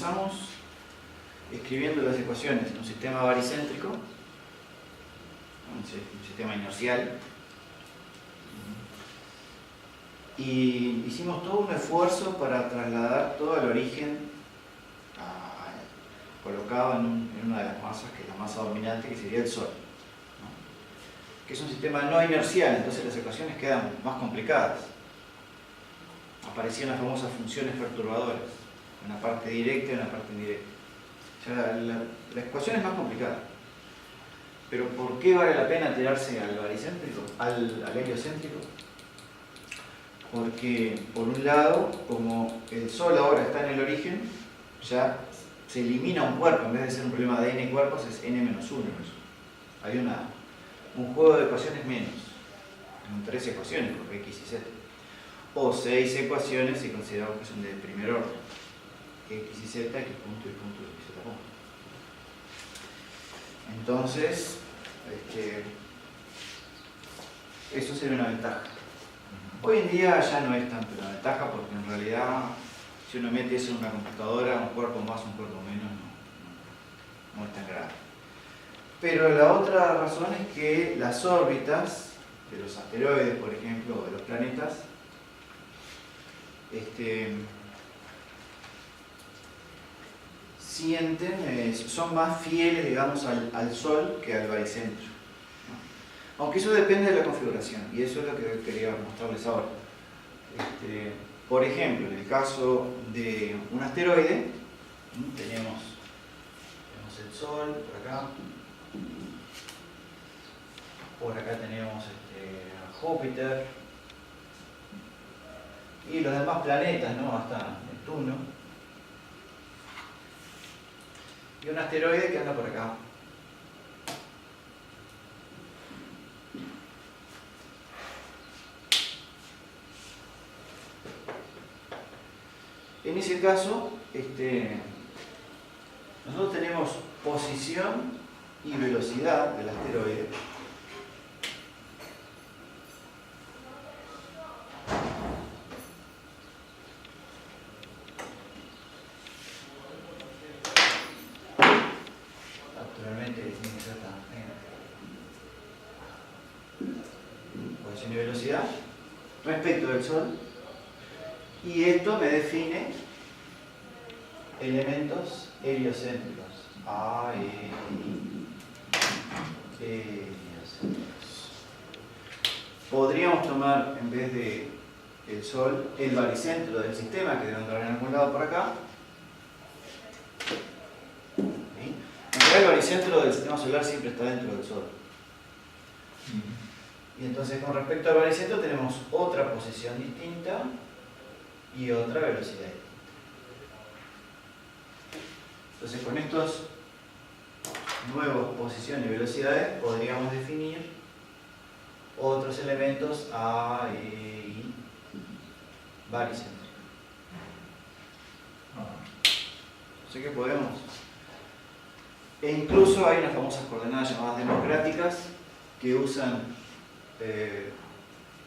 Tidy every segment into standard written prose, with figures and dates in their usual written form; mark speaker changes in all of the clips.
Speaker 1: comenzamos escribiendo las ecuaciones en un sistema baricéntrico, un sistema inercial, y hicimos todo un esfuerzo para trasladar todo el origen colocado en una de las masas, que es la masa dominante, que sería el Sol, ¿no? Que es un sistema no inercial, entonces las ecuaciones quedan más complicadas. Aparecían las famosas funciones perturbadoras, una parte directa y una parte indirecta. O sea, la ecuación es más complicada. Pero ¿por qué vale la pena tirarse al baricéntrico, al heliocéntrico? Porque, por un lado, como el Sol ahora está en el origen, ya se elimina un cuerpo. En vez de ser un problema de n cuerpos, es n-1. Hay un juego de ecuaciones menos. Son 3 ecuaciones, porque x y z. O 6 ecuaciones si consideramos que son de primer orden. X y z, x punto y punto y z punto. Entonces, eso sería una ventaja. Hoy en día ya no es tanto una ventaja, porque en realidad, si uno mete eso en una computadora, un cuerpo más, un cuerpo menos, no es tan grave. Pero la otra razón es que las órbitas de los asteroides, por ejemplo, o de los planetas, son más fieles, digamos, al Sol que al baricentro, ¿no? Aunque eso depende de la configuración, y eso es lo que quería mostrarles ahora. Por ejemplo, en el caso de un asteroide, tenemos el Sol por acá tenemos Júpiter, y los demás planetas, ¿no? Hasta Neptuno. Y un asteroide que anda por acá. En ese caso, nosotros tenemos posición y velocidad del asteroide. Actualmente tiene que ser posición y velocidad respecto del Sol. Y esto me define elementos heliocéntricos. Podríamos tomar, en vez de el Sol, el baricentro del sistema, que debe andar en algún lado por acá. ¿Sí? En realidad el baricentro del sistema solar siempre está dentro del Sol. Y entonces, con respecto al baricentro, tenemos otra posición distinta y otra velocidad distinta. Entonces, con estos nuevos posiciones y velocidades podríamos definir otros elementos A, E, I, baricéntricos. Así que podemos. E incluso hay unas famosas coordenadas llamadas democráticas que usan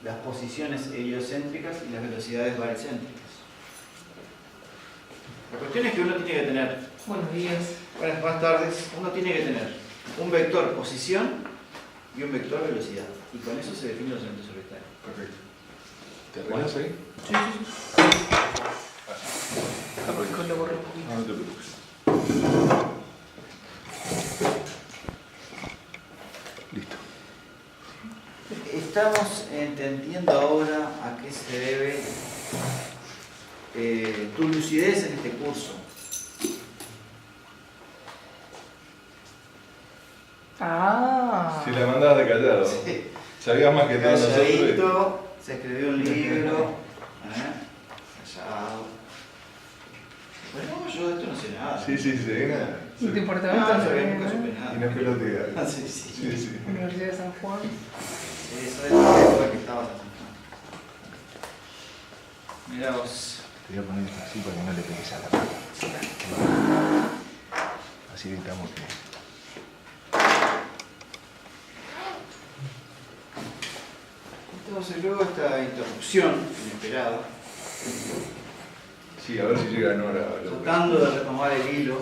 Speaker 1: las posiciones heliocéntricas y las velocidades baricéntricas. La cuestión es que uno tiene que tener,
Speaker 2: Buenos días.
Speaker 1: buenas tardes, uno tiene que tener un vector posición y un vector velocidad. Y con eso se definen los elementos orbitales.
Speaker 3: Perfecto. ¿Te arreglas ahí?
Speaker 2: Sí. Con lo borro un poquito.
Speaker 3: No te preocupes. Listo.
Speaker 1: Estamos entendiendo ahora a qué se debe tu lucidez en este curso.
Speaker 3: Si la mandabas de callado.
Speaker 1: Sí.
Speaker 3: Sabías más que todos nosotros.
Speaker 1: Calladito, se escribió un libro. Callado. Bueno, yo de esto no sé nada.
Speaker 3: Sí.
Speaker 2: ¿Y tu
Speaker 1: No,
Speaker 2: departamento?
Speaker 1: yo nunca supe nada.
Speaker 3: Y no pelotea.
Speaker 1: Sí.
Speaker 2: Universidad de San Juan.
Speaker 1: Eso es lo que estabas haciendo. Mirá vos.
Speaker 3: Te voy a poner esto así para que no le pegues a la pata. Así evitamos que...
Speaker 1: Entonces luego esta interrupción inesperada
Speaker 3: Sí, a ver si llega Nora.
Speaker 1: Tratando de retomar el hilo.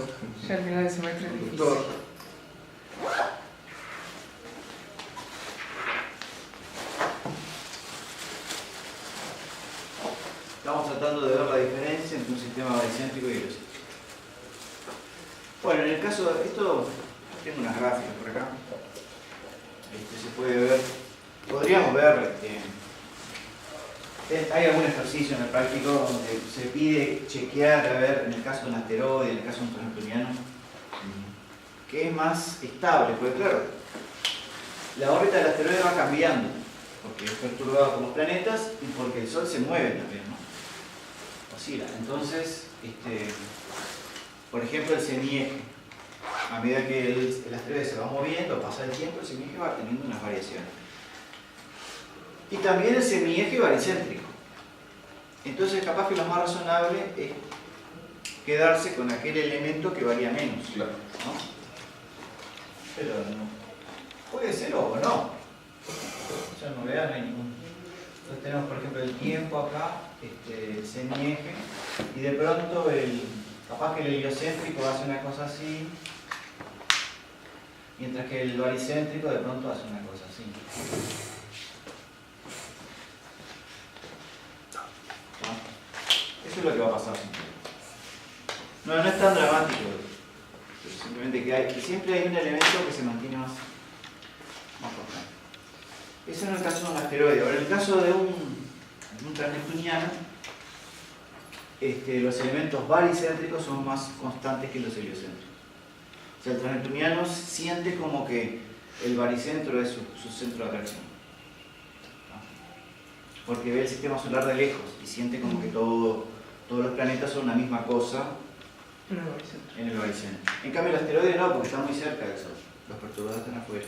Speaker 2: Ya al final de semestre es difícil.
Speaker 1: Doctor. Estamos tratando de ver la diferencia entre un sistema baricéntrico y heliocéntrico. Bueno, en el caso de esto, tengo unas gráficas por acá. Se puede ver, podríamos ver, hay algún ejercicio en el práctico donde se pide chequear, a ver, en el caso de un asteroide, en el caso de un transneptuniano, que es más estable, porque claro, la órbita del asteroide va cambiando, porque es perturbado por los planetas y porque el Sol se mueve también, ¿no? Oscila. Entonces, por ejemplo, el semieje, a medida que el asteroide se va moviendo, pasa el tiempo, el semieje va teniendo unas variaciones. Y también el semieje baricéntrico. Entonces, capaz que lo más razonable es quedarse con aquel elemento que varía menos.
Speaker 3: Claro.
Speaker 1: ¿No? Pero no. Puede ser o no. Ya no vean, no hay ningún. Entonces tenemos, por ejemplo, el tiempo acá, el semieje, y de pronto capaz que el heliocéntrico hace una cosa así, mientras que el baricéntrico de pronto hace una cosa así. Eso es lo que va a pasar. No es tan dramático, pero simplemente que siempre hay un elemento que se mantiene más constante. Eso en el caso de un asteroide. Ahora, en el caso de un transneptuniano, los elementos baricéntricos son más constantes que los heliocéntricos. O sea, el transneptuniano siente como que el baricentro es su centro de atracción. Porque ve el sistema solar de lejos y siente como que todos los planetas son una misma cosa en el baricentro. En cambio el asteroide no, porque está muy cerca del Sol. Los perturbadores están afuera.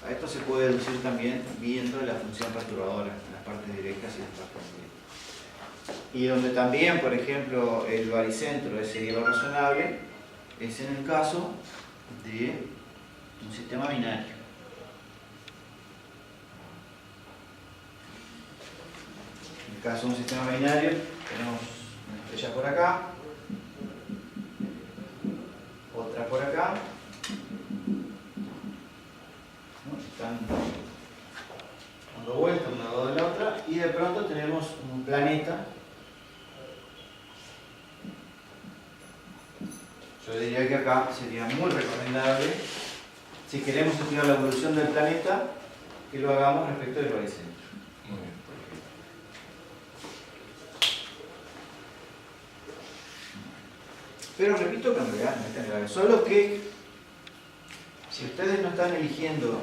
Speaker 1: A esto se puede deducir también viendo la función perturbadora en las partes directas y las partes indirectas. Y donde también, por ejemplo, el baricentro sería lo razonable, es en el caso de un sistema binario. En el caso de un sistema binario, tenemos una estrella por acá, otra por acá, ¿no? Están dando vueltas una al lado de la otra, y de pronto tenemos un planeta. Yo diría que acá sería muy recomendable, si queremos estudiar la evolución del planeta, que lo hagamos respecto del baricentro.
Speaker 3: Muy bien.
Speaker 1: Pero repito que en realidad no es tan grave. Solo que si ustedes no están eligiendo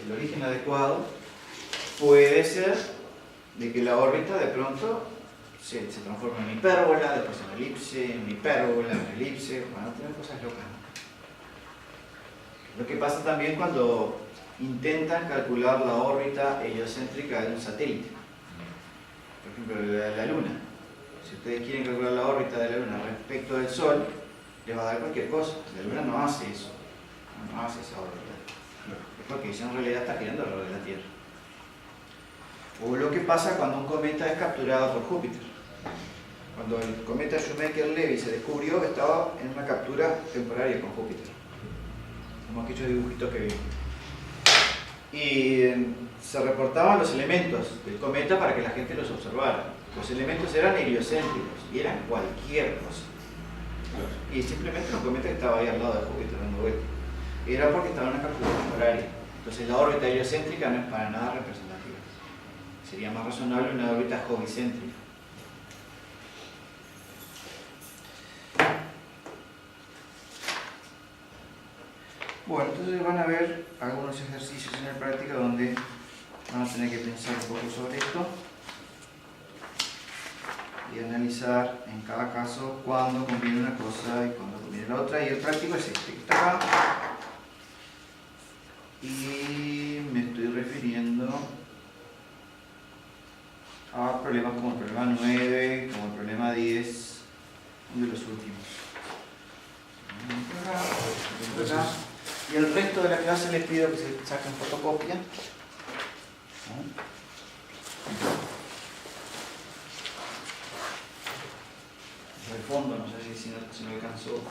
Speaker 1: el origen adecuado, puede ser de que la órbita de pronto se transforme en hipérbola, después en elipse, en hipérbola, en elipse, van a tener cosas locas. Lo que pasa también cuando intentan calcular la órbita heliocéntrica de un satélite. Por ejemplo, la Luna. Si ustedes quieren calcular la órbita de la Luna respecto del Sol, les va a dar cualquier cosa. La Luna no hace eso, no hace esa órbita. Es porque ella en realidad está girando alrededor de la Tierra. O lo que pasa cuando un cometa es capturado por Júpiter. Cuando el cometa Shoemaker-Levy se descubrió, estaba en una captura temporaria con Júpiter. Como aquellos dibujitos que vimos. Y se reportaban los elementos del cometa para que la gente los observara. Los elementos eran heliocéntricos y eran cualquier cosa. Y simplemente un cometa que estaba ahí al lado de Júpiter dando vueltas. Era porque estaba en una captura temporaria. Entonces la órbita heliocéntrica no es para nada representativa. Sería más razonable una órbita jovicéntrica. Bueno, entonces van a ver algunos ejercicios en la práctica donde van a tener que pensar un poco sobre esto y analizar en cada caso cuándo conviene una cosa y cuándo conviene la otra. Y el práctico es este que está acá. Y me estoy refiriendo a problemas como el problema 9, como el problema 10, de los últimos. Y el resto de la clase les pido que se saquen fotocopia. del fondo, no sé si no alcanzó.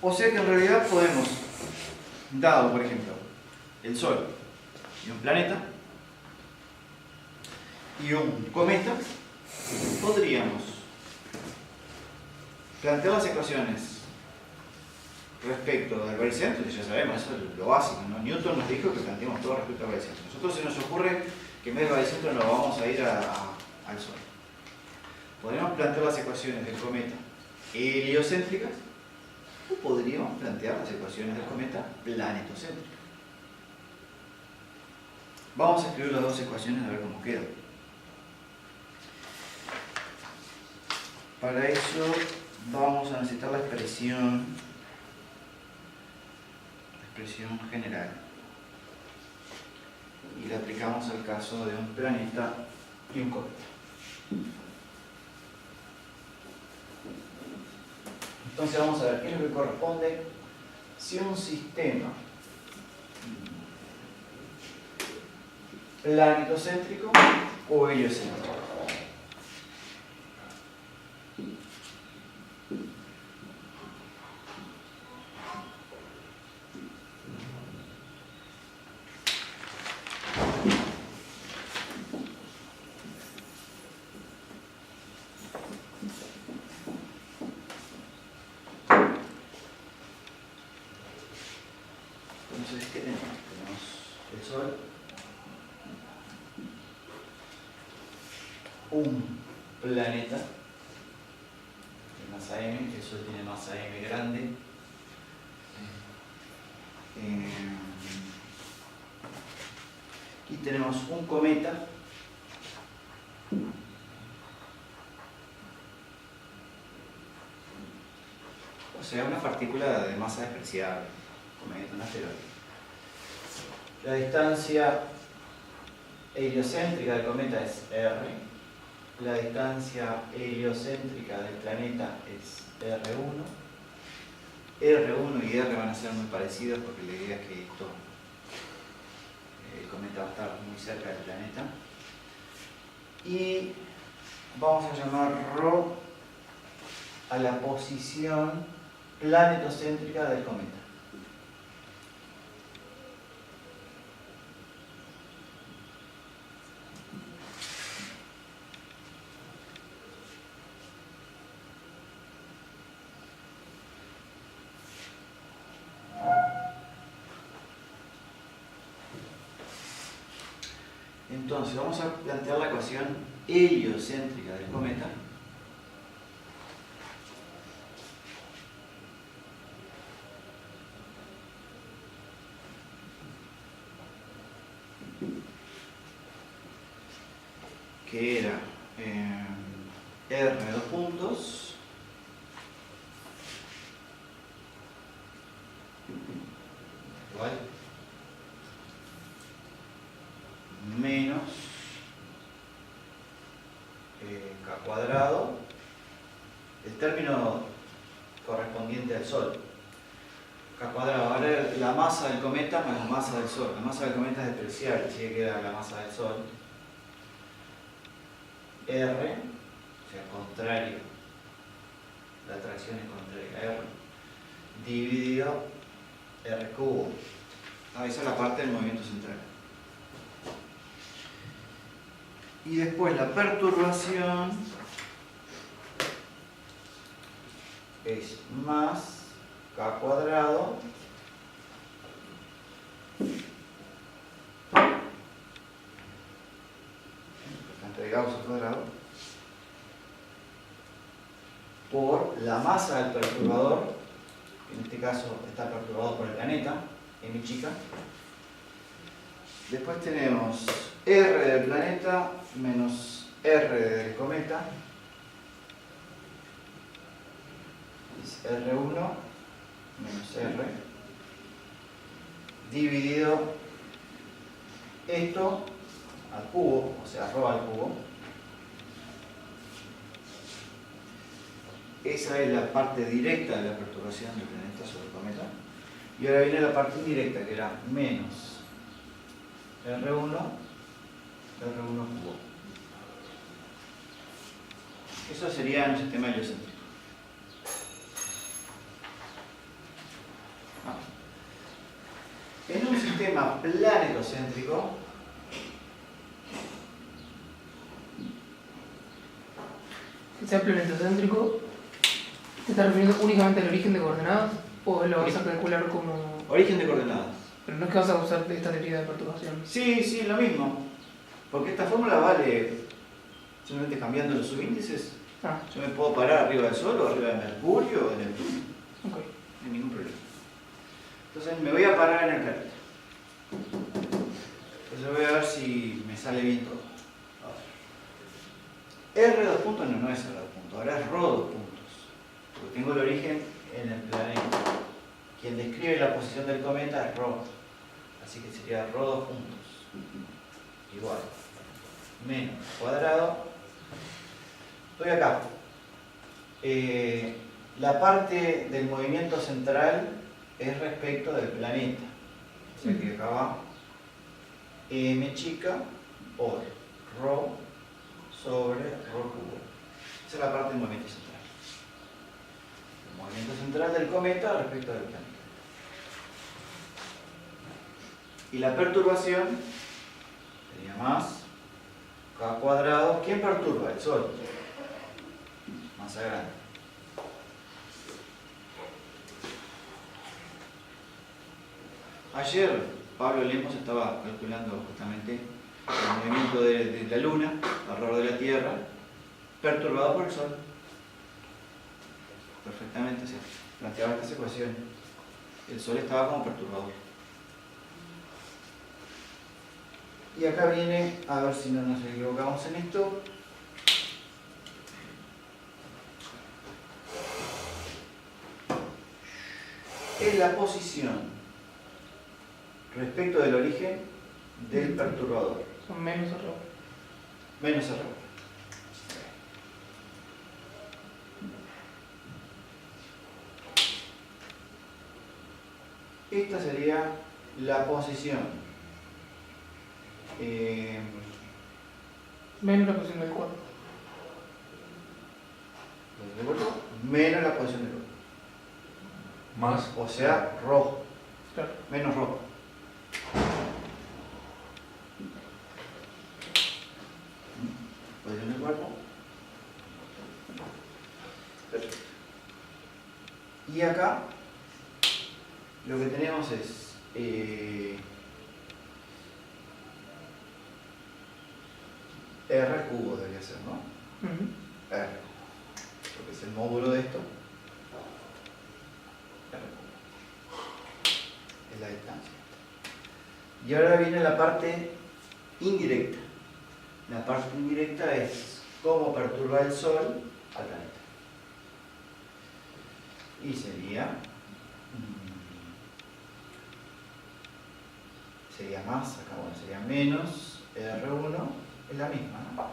Speaker 1: O sea que en realidad podemos, dado por ejemplo el Sol y un planeta y un cometa, podríamos plantear las ecuaciones respecto al baricentro, y ya sabemos, eso es lo básico, ¿no? Newton nos dijo que planteemos todo respecto al baricentro. Nosotros se nos ocurre que en vez del baricentro nos vamos a ir al Sol. Podríamos plantear las ecuaciones del cometa heliocéntricas o podríamos plantear las ecuaciones del cometa planetocéntricas. Vamos a escribir las dos ecuaciones a ver cómo quedan. Para eso vamos a necesitar la expresión general y la aplicamos al caso de un planeta y un cometa. Entonces vamos a ver qué es lo que corresponde si un sistema planetocéntrico o heliocéntrico. Entonces, ¿qué tenemos? Tenemos el Sol, un planeta de masa m, que el Sol tiene masa m grande, y tenemos un cometa o sea, una partícula de masa despreciable, cometa, un asteroide. La distancia heliocéntrica del cometa es r, la distancia heliocéntrica del planeta es r1. R1 y R van a ser muy parecidos porque la idea es que el cometa va a estar muy cerca del planeta. Y vamos a llamar ρ a la posición planetocéntrica del cometa. Entonces vamos a plantear la ecuación heliocéntrica del cometa. Que era R dos puntos igual menos K cuadrado, el término correspondiente al Sol. K cuadrado, ahora la masa del cometa más la masa del Sol. La masa del cometa es despreciable, así que queda la masa del Sol. R, o sea, contrario, la atracción es contraria a R, dividido R cubo. Esa es la parte del movimiento central. Y después la perturbación es más K cuadrado de Gauss al cuadrado por la masa del perturbador, que en este caso está perturbado por el planeta, m chica. Después tenemos R del planeta menos R del cometa, es R1 menos R, dividido esto al cubo, o sea, ρ al cubo, esa es la parte directa de la perturbación del planeta sobre el cometa. Y ahora viene la parte indirecta, que era menos R1 cubo. Eso sería en un sistema heliocéntrico. En un sistema planetocéntrico,
Speaker 2: Que sea planetocéntrico, ¿te estás refiriendo únicamente al origen de coordenadas? ¿O lo vas a calcular como...?
Speaker 1: origen de coordenadas.
Speaker 2: Pero no es que vas a usar esta teoría de perturbación.
Speaker 1: Sí, lo mismo. Porque esta fórmula vale simplemente cambiando los subíndices.
Speaker 2: Ah,
Speaker 1: Yo me puedo parar arriba del Sol o arriba de Mercurio o de Neptuno.
Speaker 2: ok.
Speaker 1: No hay ningún problema. Entonces me voy a parar en el planeta. Entonces voy a ver si me sale bien todo. R 2 puntos no es R 2 puntos, ahora es Rho 2 puntos. Porque tengo el origen en el planeta. Quien describe la posición del cometa es Rho. Así que sería Rho 2 puntos. Igual. Menos cuadrado. Estoy acá. La parte del movimiento central es respecto del planeta. O sea que acá va m chica por Rho sobre Rho cubo. Esa es la parte del movimiento central. El movimiento central del cometa respecto del planeta. Y la perturbación sería más K cuadrado. ¿Quién perturba? El Sol. Masa grande. Ayer Pablo Lemos estaba calculando justamente el movimiento de la Luna alrededor de la Tierra perturbado por el Sol. Perfectamente, se planteaba estas ecuaciones. El Sol estaba como perturbador. Y acá viene, a ver si no nos equivocamos en esto. Es la posición respecto del origen del perturbador.
Speaker 2: Son menos error.
Speaker 1: Menos error. Esta sería la posición
Speaker 2: Menos la posición del cuerpo.
Speaker 1: menos la posición del cuerpo.
Speaker 3: Más.
Speaker 1: O sea, rojo.
Speaker 2: Claro.
Speaker 1: Menos rojo. Posición del cuerpo. Perfecto. Y acá lo que tenemos es R cubo debería ser, ¿no? R, porque es el módulo de esto. R cubo. Es la distancia. Y ahora viene la parte indirecta. La parte indirecta es cómo perturba el Sol al planeta. Y sería más, acá bueno, sería menos R1, es la misma, ¿no?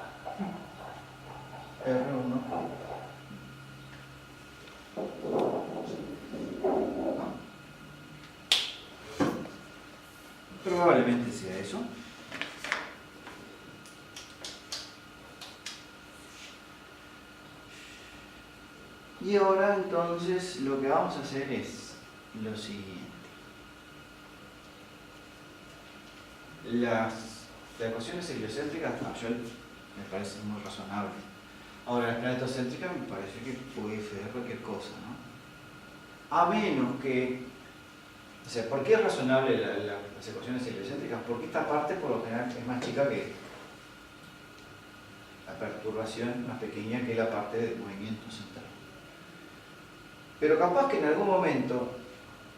Speaker 1: R1. Probablemente sea eso. Y ahora entonces lo que vamos a hacer es lo siguiente. Las ecuaciones heliocéntricas, me parece muy razonable. Ahora, las planetocéntricas me parece que puede ser cualquier cosa, ¿no? A menos que... O sea, ¿por qué es razonable las ecuaciones heliocéntricas? Porque esta parte por lo general es más chica que la perturbación más pequeña que la parte del movimiento central. Pero capaz que en algún momento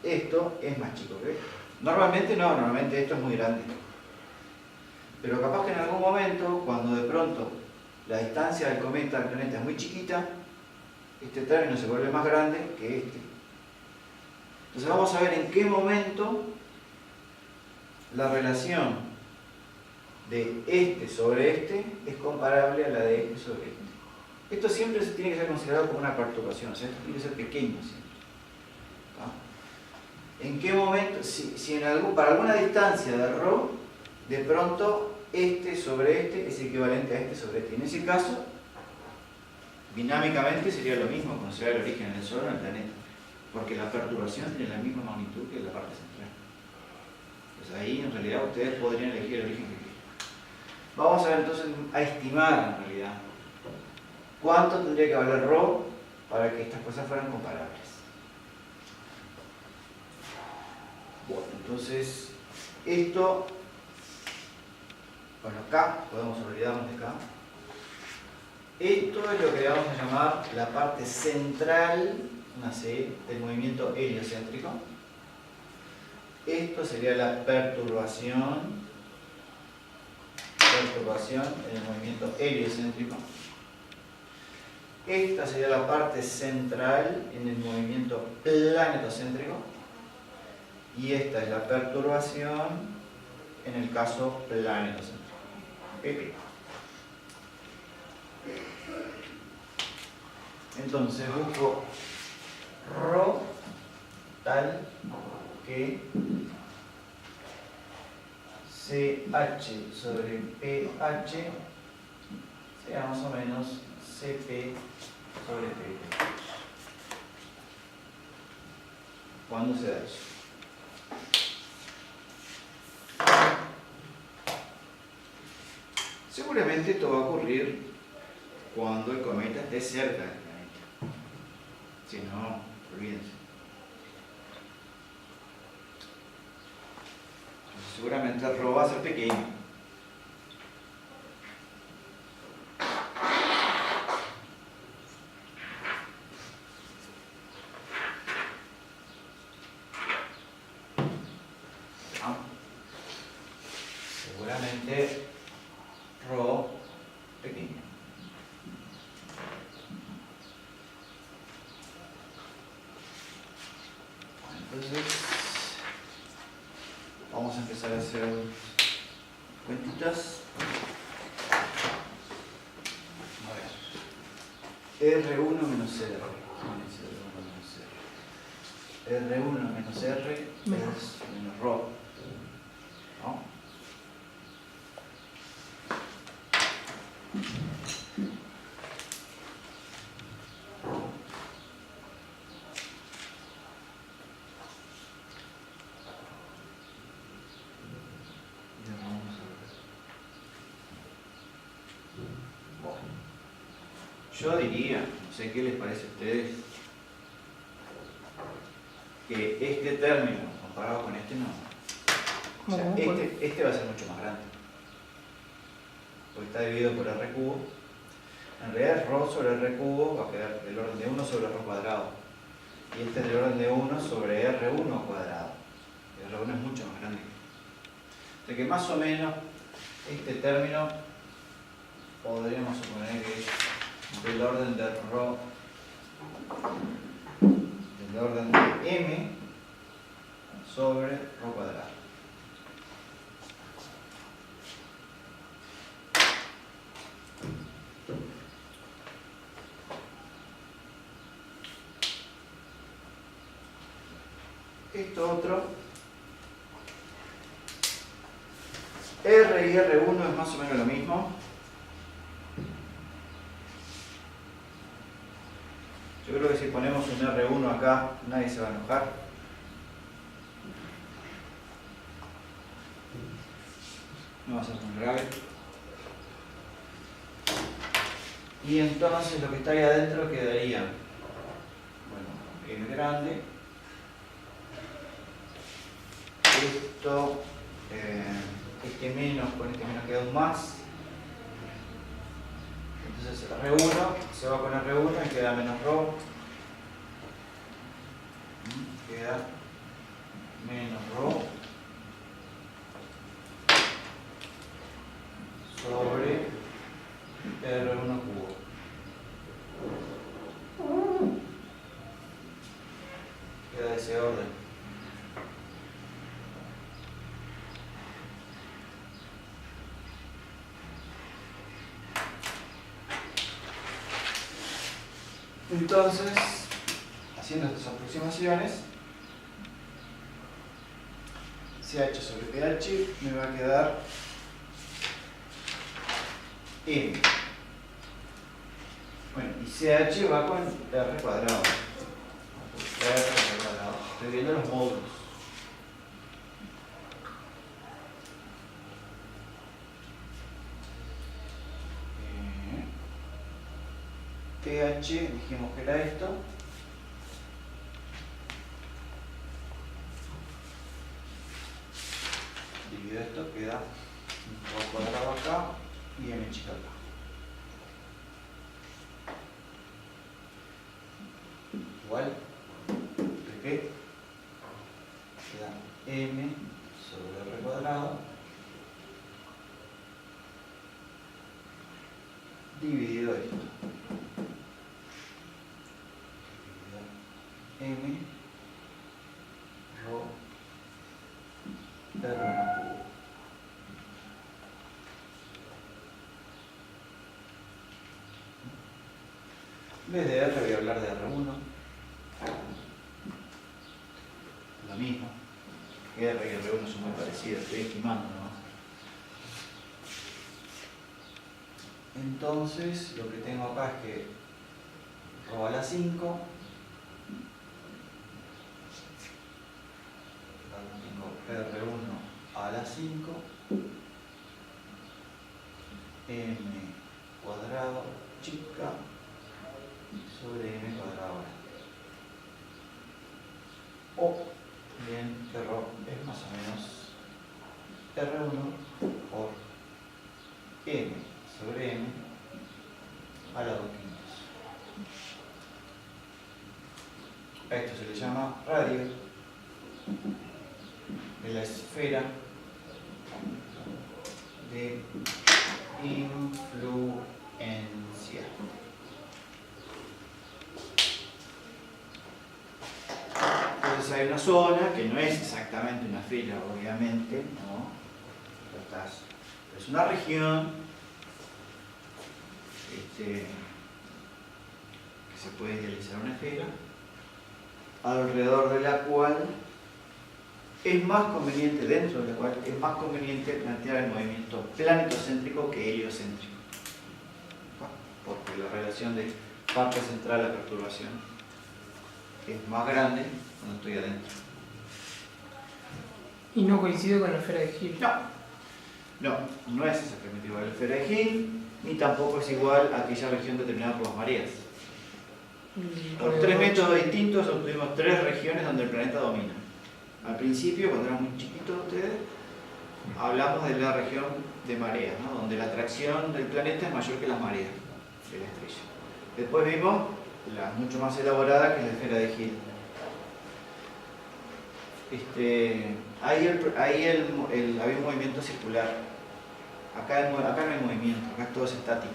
Speaker 1: esto es más chico que esto. Normalmente no, normalmente esto es muy grande. Pero capaz que en algún momento, cuando de pronto la distancia del cometa al planeta es muy chiquita, este término se vuelve más grande que este. Entonces vamos a ver en qué momento la relación de este sobre este es comparable a la de este sobre este. Esto siempre se tiene que ser considerado como una perturbación, o sea, esto tiene que ser pequeño siempre. ¿En qué momento? Si para alguna distancia de ρ, de pronto este sobre este es equivalente a este sobre este. En ese caso, dinámicamente sería lo mismo considerar el origen del Sol o en el planeta, porque la perturbación tiene la misma magnitud que la parte central. Pues ahí en realidad ustedes podrían elegir el origen que quieran. Vamos a ver entonces a estimar en realidad cuánto tendría que valer ρ para que estas cosas fueran comparables. Bueno, entonces esto, bueno, acá podemos olvidarnos de acá. Esto es lo que vamos a llamar la parte central, una C, del movimiento heliocéntrico. Esto sería la perturbación en el movimiento heliocéntrico. Esta sería la parte central en el movimiento planetocéntrico. Y esta es la perturbación en el caso planetocéntrico. ¿Okay? Entonces busco ρ tal que CH sobre PH sea más o menos CP sobre PP. ¿Cuándo se da eso? Seguramente esto va a ocurrir cuando el cometa esté cerca del planeta. Si no, olvídense. Seguramente el ρ va a ser pequeño. Seguramente ρ pequeño. Entonces, vamos a empezar a hacer cuentitas. A ver. R1 menos R. R1 menos R es menos ρ. ¿No? Yo diría, no sé qué les parece a ustedes, que este término comparado con este no. O sea, este va a ser mucho más grande. Porque está dividido por R cubo. En realidad ρ sobre R cubo va a quedar del orden de 1 sobre R cuadrado. Y este es del orden de 1 sobre R1 cuadrado. Y R1 es mucho más grande. O sea que más o menos este término podríamos suponer que es del orden de ρ, del orden de m sobre ρ cuadrado. Esto otro, R y R1 es más o menos lo mismo. Yo creo que si ponemos un R1 acá, nadie se va a enojar. No va a ser tan grave. Y entonces lo que está ahí adentro quedaría, bueno, M grande. Esto, este menos con este menos queda un más. Entonces R1 se va con R1 y queda menos ρ. Queda menos ρ sobre R1 cubo. Queda de ese orden. Entonces, haciendo estas aproximaciones, CH sobre PH me va a quedar M. Bueno, y CH va con R cuadrado. R cuadrado. Estoy viendo los módulos. pH, dijimos que era esto. Divido esto, queda un cuadrado acá y M chica acá. Igual, ¿de qué? Queda M sobre R cuadrado dividido esto. M rho R1. En vez de R voy a hablar de R1. Lo mismo. R y R1 son muy parecidos, estoy estimando nomás. Entonces lo que tengo acá es que rho a la 5. R1 a la 5 M cuadrado chica sobre M cuadrado. O bien que rho es más o menos R1 por M sobre M a la 2 quintos. A esto se le llama radio de la esfera de influencia. Entonces hay una zona que no es exactamente una esfera, obviamente, ¿no? Es una región que se puede idealizar una esfera, alrededor de la cual es más conveniente, dentro de la cual es más conveniente plantear el movimiento planetocéntrico que heliocéntrico. Porque la relación de parte central a perturbación es más grande cuando estoy adentro.
Speaker 2: ¿Y no coincide con la esfera de Hill?
Speaker 1: No es exactamente igual a la esfera de Hill, ni tampoco es igual a aquella región determinada por las mareas. Por tres métodos distintos obtuvimos tres regiones donde el planeta domina. Al principio, cuando eran muy chiquitos ustedes, hablamos de la región de mareas, ¿no? Donde la atracción del planeta es mayor que las mareas de la estrella. Después vimos la mucho más elaborada, que es la esfera de Hill. Ahí había un movimiento circular. Acá no hay movimiento, acá todo es estático.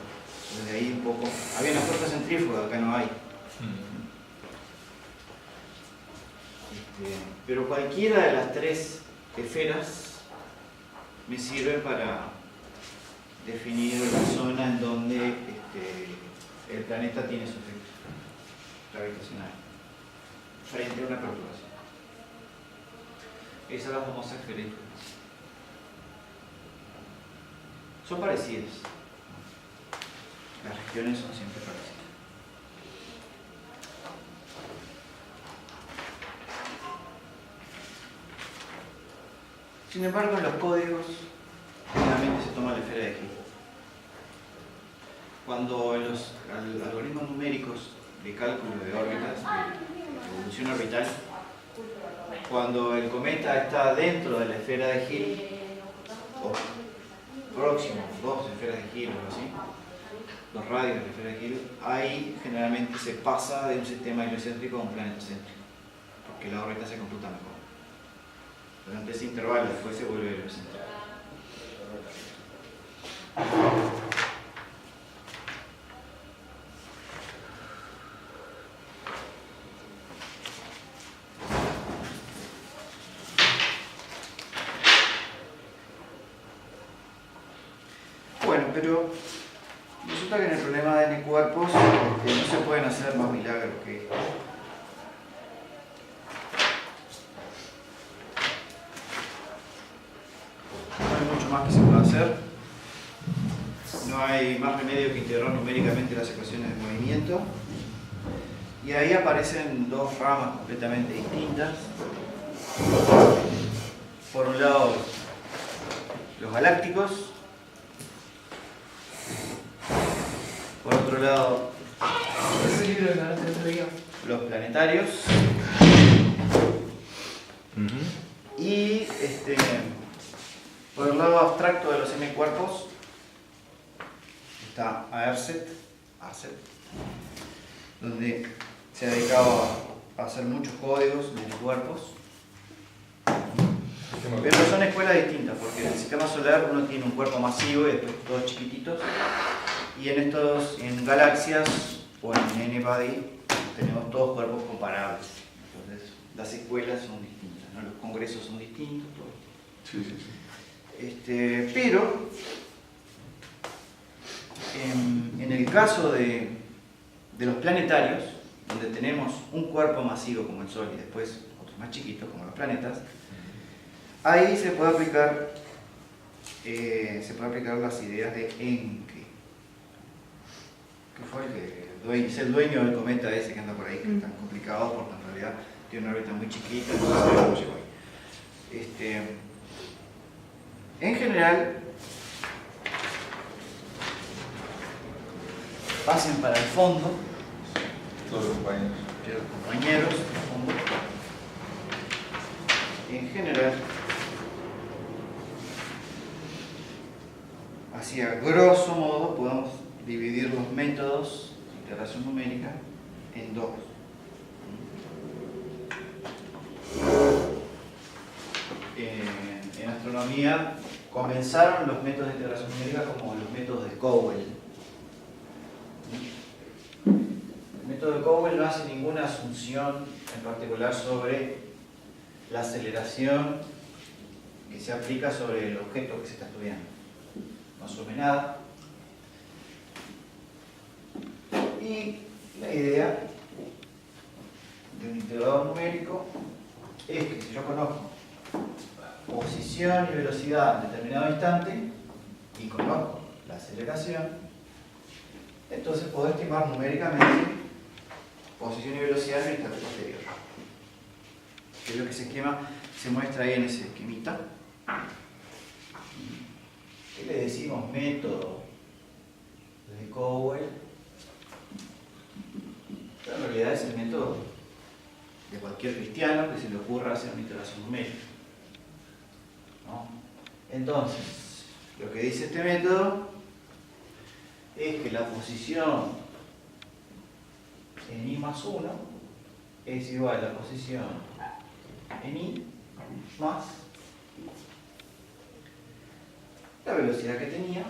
Speaker 1: Desde ahí un poco. Había una fuerza centrífuga, acá no hay. Pero cualquiera de las tres esferas me sirve para definir la zona en donde el planeta tiene su efecto gravitacional frente a una perturbación. Esa es la famosa esfera. Son parecidas. Las regiones son siempre parecidas. Sin embargo, en los códigos generalmente se toma la esfera de Hill. Cuando en los algoritmos numéricos de cálculo de órbitas, de evolución orbital, cuando el cometa está dentro de la esfera de Hill, o próximo, dos esferas de Hill o algo así, dos radios de la esfera de Hill, ahí generalmente se pasa de un sistema heliocéntrico a un planetocéntrico, porque la órbita se computa mejor. Durante ese intervalo después se vuelve heliocéntrico. Bueno, pero Resulta que en el problema de n cuerpos no se pueden hacer más milagros que esto. No hay mucho más que se pueda hacer. No hay más remedio que integrar numéricamente las ecuaciones de movimiento. Y ahí aparecen dos ramas completamente distintas. Por un lado, los galácticos. Por otro lado,
Speaker 2: Ese es el libro de la teoría.
Speaker 1: los planetarios. Y por el lado abstracto de los n cuerpos está Arset, donde se ha dedicado a hacer muchos códigos de n cuerpos. Pero son escuelas distintas, porque en el sistema solar uno tiene un cuerpo masivo y después todos chiquititos. Y en galaxias o en n-body tenemos todos cuerpos comparables. Entonces las escuelas son distintas, ¿no? Los congresos son distintos. Todo.
Speaker 3: Sí, sí, sí.
Speaker 1: Pero en el caso de los planetarios, donde tenemos un cuerpo masivo como el Sol y después otros más chiquitos como los planetas, ahí se puede aplicar las ideas de Encke, que fue es el dueño del cometa ese que anda por ahí, que es tan complicado porque en realidad tiene una órbita muy chiquita, entonces no lo llegó ahí. En general, pasen para el fondo,
Speaker 3: Todos los compañeros.
Speaker 1: los compañeros, en general, así a grosso modo podemos dividir los métodos de integración numérica en dos. En astronomía comenzaron los métodos de integración numérica como los métodos de Cowell. El método de Cowell no hace ninguna asunción en particular sobre la aceleración que se aplica sobre el objeto que se está estudiando. No asume nada. Y la idea de un integrador numérico es que si yo conozco posición y velocidad en determinado instante y conozco la aceleración, entonces puedo estimar numéricamente posición y velocidad en el instante posterior. Que es lo que se muestra ahí en ese esquemita. ¿Qué le decimos método de Cowell? Pero en realidad es el método de cualquier cristiano que se le ocurra hacer una integración numérica, ¿no? Entonces, lo que dice este método es que la posición en i más 1 es igual a la posición en i más la velocidad que tenía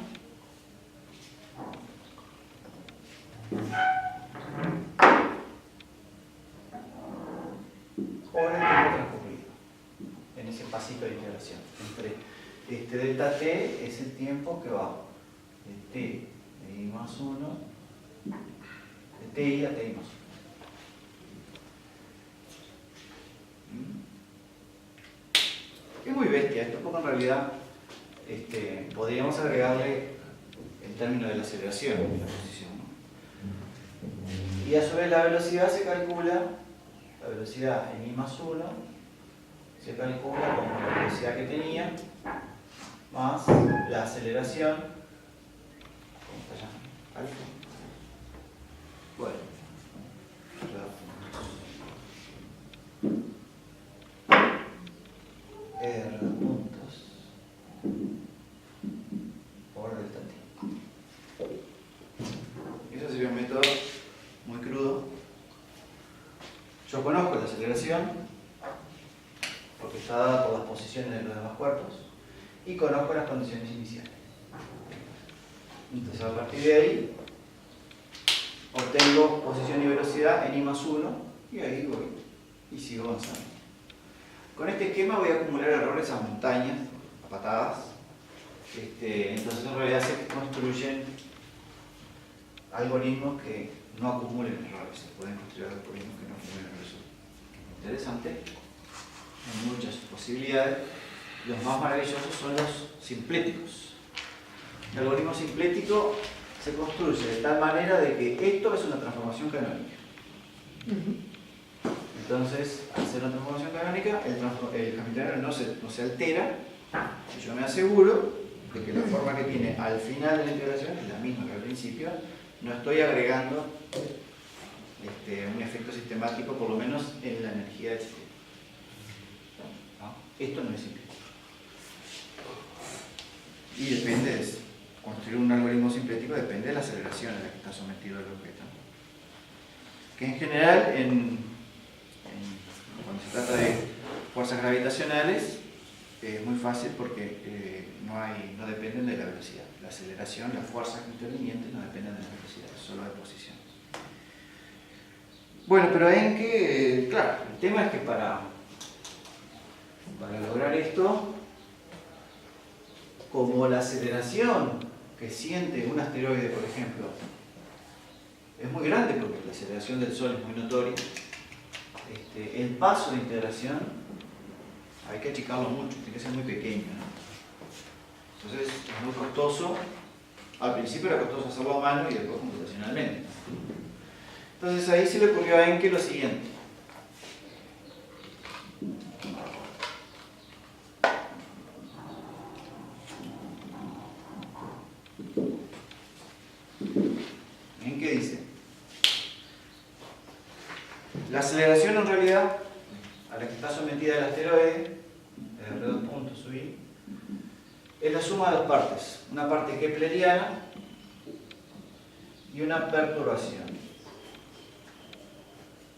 Speaker 1: por el tiempo transcurrido en ese pasito de integración. Entre delta t es el tiempo que va de t de i más 1, de ti a ti más 1. Es muy bestia esto, porque en realidad podríamos agregarle el término de la aceleración en la posición, ¿no? Y a su vez la velocidad se calcula, la velocidad en i más 1 se calcula como la velocidad que tenía más la aceleración, ¿cómo se llama? Alfa. Bueno, R puntos por delta t. Eso sería un método muy crudo. Yo conozco la aceleración porque está dada por las posiciones de los demás cuerpos y conozco las condiciones iniciales. Entonces a partir de ahí obtengo posición y velocidad en i más 1 y ahí voy y sigo avanzando. Con este esquema voy a acumular errores a montañas, a patadas. Entonces en realidad se construyen algoritmos que no acumulen errores. Se pueden construir algoritmos que no acumulen errores. Interesante. Hay muchas posibilidades. Los más maravillosos son los simpléticos. El algoritmo simplético se construye de tal manera de que esto es una transformación canónica. Entonces, al ser una transformación canónica, el hamiltoniano no se altera, y yo me aseguro de que la forma que tiene al final de la integración es la misma que al principio. No estoy agregando un efecto sistemático, por lo menos en la energía del sistema. ¿No? Esto no es simplético. Y depende de eso. Construir un algoritmo simplético depende de la aceleración a la que está sometido el objeto. Que en general, cuando se trata de fuerzas gravitacionales, es muy fácil porque no dependen de la velocidad. La aceleración, las fuerzas intervinientes no dependen de la velocidad, solo de posiciones. Bueno, pero en que, claro, el tema es que para lograr esto, como la aceleración que siente un asteroide, por ejemplo, es muy grande porque la aceleración del Sol es muy notoria, el paso de integración hay que achicarlo mucho, tiene que ser muy pequeño, ¿no? Entonces es muy costoso. Al principio era costoso hacerlo a mano y después computacionalmente. Entonces ahí se le ocurrió a Encke lo siguiente. Encke dice: la aceleración en realidad a la que está sometida el asteroide, R2 puntos sub i, es la suma de dos partes, una parte kepleriana y una perturbación.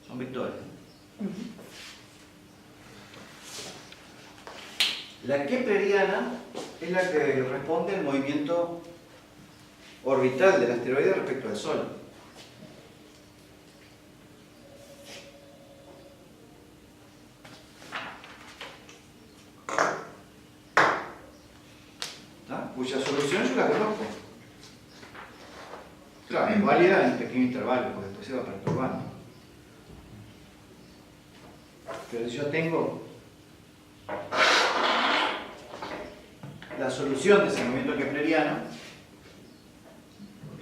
Speaker 1: Son vectores. La kepleriana es la que responde al movimiento orbital del asteroide respecto al Sol. Cuya solución yo la conozco. Claro, es válida en pequeño intervalo, porque después se va perturbando. Pero si yo tengo la solución de ese movimiento kepleriano,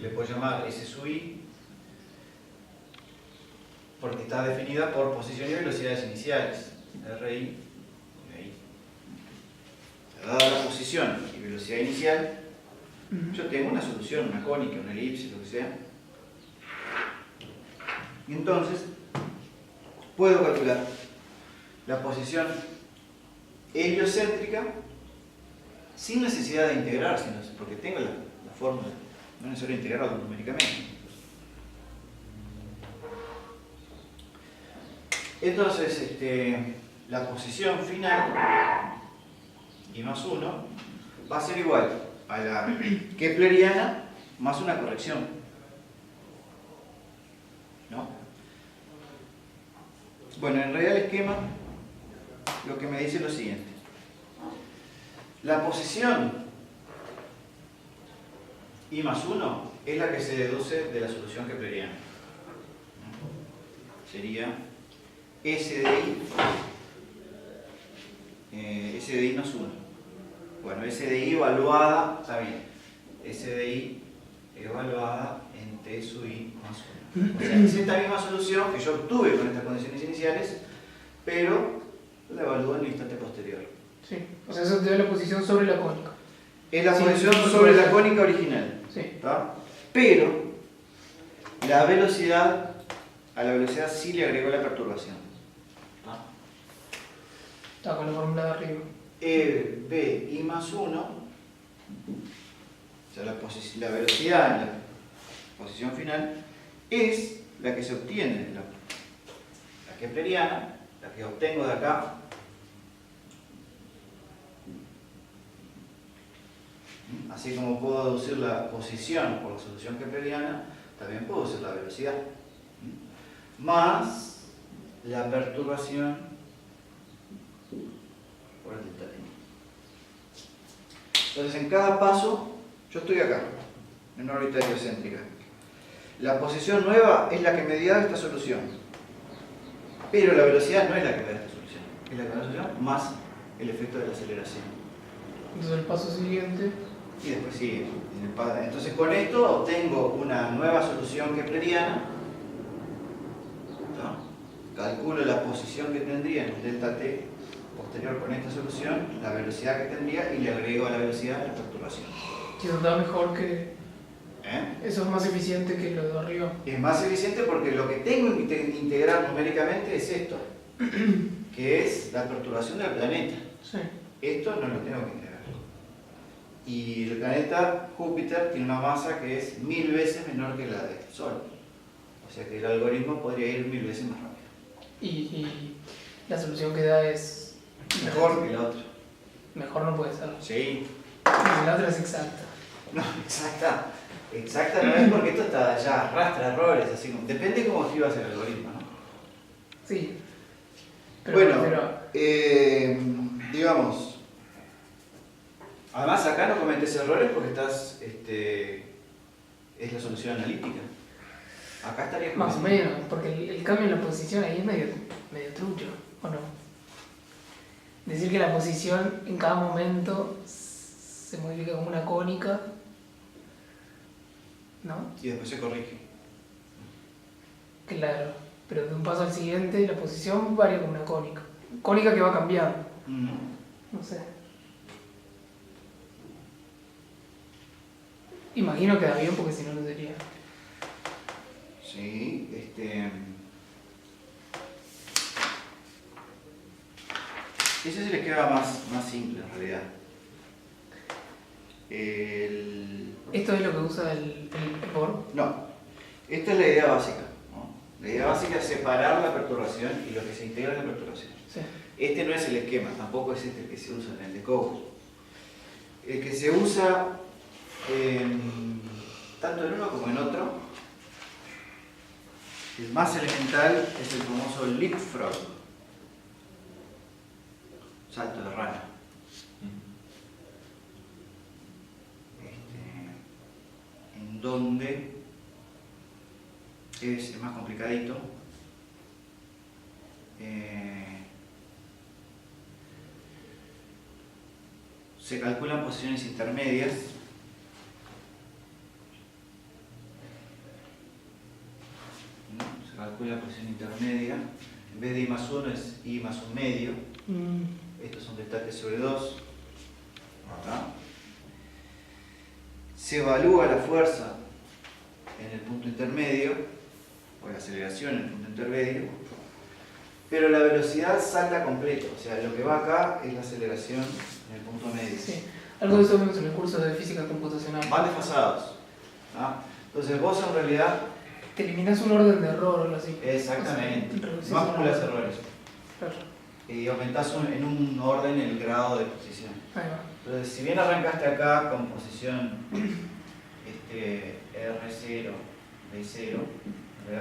Speaker 1: le puedo llamar S sub i, porque está definida por posición y velocidades iniciales, RI y I. Dada la posición y velocidad inicial, yo tengo una solución, una cónica, una elipse, lo que sea. Y entonces puedo calcular la posición heliocéntrica sin necesidad de integrar, sino porque tengo la fórmula. No es necesario integrarlo numéricamente. Entonces, la posición final, I más 1, va a ser igual a la kepleriana más una corrección. ¿No? Bueno, en realidad el esquema lo que me dice es lo siguiente. La posición I más 1 es la que se deduce de la solución kepleriana. Sería S de I más 1. Bueno, S de I evaluada, está bien. S de I evaluada en T sub I más 1. O sea, es esta misma solución que yo obtuve con estas condiciones iniciales, pero la evalúo en el instante posterior.
Speaker 2: Sí, o sea, eso te da la posición sobre la cónica.
Speaker 1: Es la
Speaker 2: Sí,
Speaker 1: posición sobre la cónica original.
Speaker 2: Sí.
Speaker 1: ¿Tá? Pero la velocidad, a la velocidad sí le agregó la perturbación. ¿Tá?
Speaker 2: Está con la fórmula de arriba.
Speaker 1: E, B, I más 1, o sea, la velocidad en la posición final, es la que se obtiene de la kepleriana, la que obtengo de acá. Así como puedo deducir la posición por la solución kepleriana, también puedo deducir la velocidad. Más la perturbación por el delta T. Entonces en cada paso, yo estoy acá, en una órbita heliocéntrica. La posición nueva es la que me da esta solución. Pero la velocidad no es la que me da esta solución. Es la que me da la solución más el efecto de la aceleración.
Speaker 2: Entonces el paso siguiente.
Speaker 1: Y después sigue. Entonces con esto obtengo una nueva solución kepleriana. ¿No? Calculo la posición que tendría en el delta t posterior con esta solución, la velocidad que tendría y le agrego a la velocidad la perturbación.
Speaker 2: Y eso da mejor que... Eso es más eficiente que lo de arriba.
Speaker 1: Es más eficiente porque lo que tengo que integrar numéricamente es esto, que es la perturbación del planeta.
Speaker 2: Sí.
Speaker 1: Esto no lo tengo que integrar. Y el planeta Júpiter tiene una masa que es 1000 veces menor que la del Sol. O sea que el algoritmo podría ir 1000 veces más rápido.
Speaker 2: Y la solución que da es...
Speaker 1: Mejor que la otra.
Speaker 2: Mejor no puede ser.
Speaker 1: Sí.
Speaker 2: La otra es exacta.
Speaker 1: No, exacta. Exacta no es porque esto está ya arrastra errores, así como. Depende cómo escribas el algoritmo, ¿no?
Speaker 2: Sí.
Speaker 1: Bueno, digamos. Además acá no cometes errores porque estás. Es la solución analítica. Acá estaría
Speaker 2: más o menos, porque el cambio en la posición ahí es medio trucho, ¿o no? Decir que la posición en cada momento se modifica como una cónica, ¿no?
Speaker 1: Y después se corrige.
Speaker 2: Claro, pero de un paso al siguiente la posición varía como una cónica. Cónica que va cambiando. No sé. Imagino que da bien porque si no, no sería.
Speaker 1: Sí, eso se les queda más simple en realidad.
Speaker 2: ¿Esto es lo que usa el EPOR?
Speaker 1: No, esta es la idea básica, ¿no? La idea básica es separar la perturbación y lo que se integra es la perturbación.
Speaker 2: Sí.
Speaker 1: Este no es el esquema, tampoco es este el que se usa en el decode. El que se usa tanto en uno como en otro, el más elemental es el famoso leapfrog, salto de rana. En donde es más complicadito. Se calculan posiciones intermedias. ¿No? Se calcula la posición intermedia. En vez de I más 1 es I más 1 medio. Estos son delta t sobre 2. ¿No? Se evalúa la fuerza en el punto intermedio, o la aceleración en el punto intermedio, pero la velocidad salta completo, o sea, lo que va acá es la aceleración en el punto medio.
Speaker 2: Sí, algo de eso vimos en el curso de física computacional.
Speaker 1: Van desfasados. ¿No? Entonces vos en realidad...
Speaker 2: Te eliminas un orden de error o algo así.
Speaker 1: Exactamente,
Speaker 2: O sea,
Speaker 1: no acumulas errores.
Speaker 2: Claro.
Speaker 1: Y aumentás en un orden el grado de posición.
Speaker 2: Ahí va.
Speaker 1: Entonces, si bien arrancaste acá con posición R0, B0,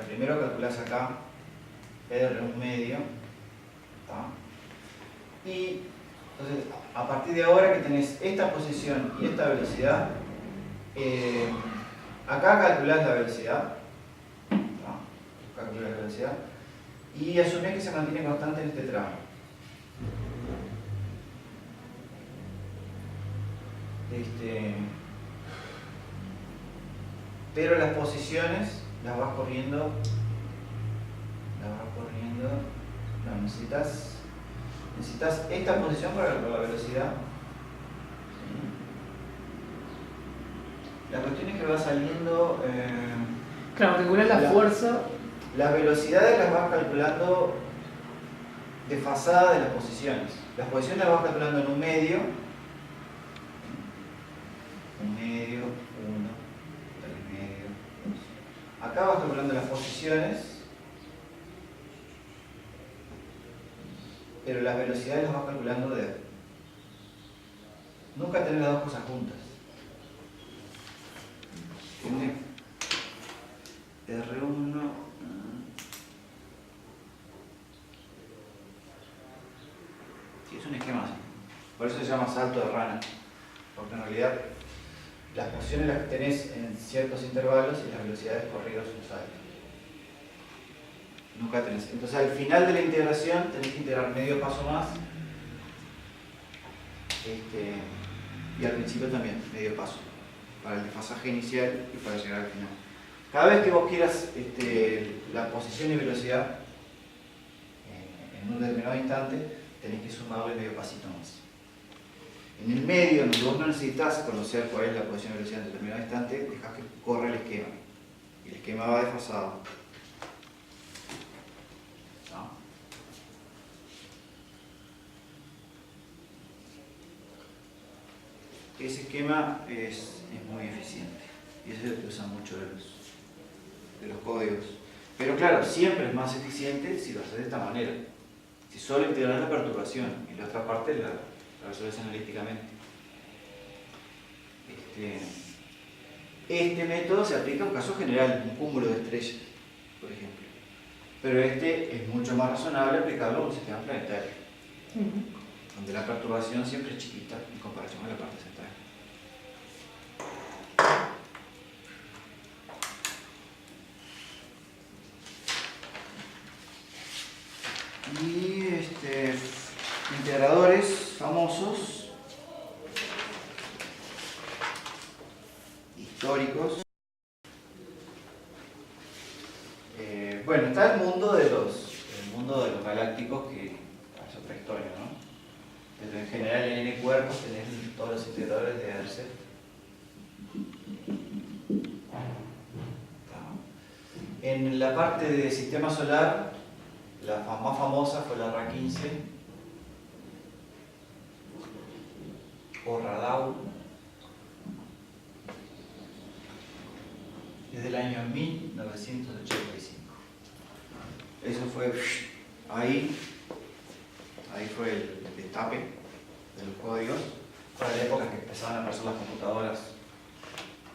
Speaker 1: primero calculás acá R1 medio, ¿tá? Y entonces, a partir de ahora que tenés esta posición y esta velocidad, acá calculás la velocidad, ¿tá? Calculás la velocidad y asumís que se mantiene constante en este tramo. Pero las posiciones las vas corriendo, no, necesitas esta posición para calcular la velocidad. La cuestión es que va saliendo...
Speaker 2: Claro, calculas la fuerza.
Speaker 1: Las velocidades las vas calculando desfasadas de las posiciones. Las posiciones las vas calculando en un medio, 1, 3 medios. Acá vas calculando las posiciones, pero las velocidades las vas calculando de... Nunca tener las dos cosas juntas. R1... Sí, es un esquema así. Por eso se llama salto de rana. Porque en realidad las posiciones las tenés en ciertos intervalos y las velocidades corridas los hay. Nunca tenés. Entonces al final de la integración tenés que integrar medio paso más. Y al principio también, medio paso. Para el desfasaje inicial y para llegar al final. Cada vez que vos quieras la posición y velocidad en un determinado instante, tenés que sumarle medio pasito más. En el medio, donde vos no necesitas conocer cuál es la posición y velocidad en determinado instante, dejás que corra el esquema. Y el esquema va desfasado. ¿No? Ese esquema es muy eficiente. Y ese es el que usan mucho de los códigos. Pero claro, siempre es más eficiente si lo haces de esta manera. Si solo integras la perturbación y la otra parte la resuelves analíticamente. Este método se aplica a un caso general, un cúmulo de estrellas, por ejemplo. Pero este es mucho más razonable aplicarlo a un sistema planetario, donde la perturbación siempre es chiquita en comparación a la parte central. Y integradores famosos, históricos. Bueno, está el mundo de los galácticos, que es otra historia, ¿no? Pero en general en N cuerpos tenés todos los integradores de Herset. En la parte de sistema solar, la más famosa fue la Ra-15 o Radau, desde el año 1985. Eso fue ahí fue el destape de los códigos para la época que empezaban a aparecer las computadoras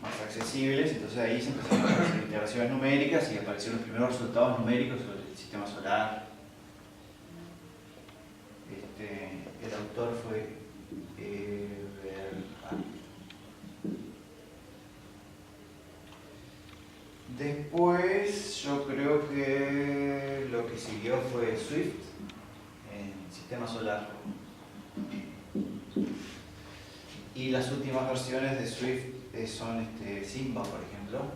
Speaker 1: más accesibles. Entonces ahí se empezaron a hacer integraciones numéricas y aparecieron los primeros resultados numéricos sobre el sistema solar. El autor fue Después yo creo que lo que siguió fue Swift en sistema solar. Y las últimas versiones de Swift son Simba, por ejemplo,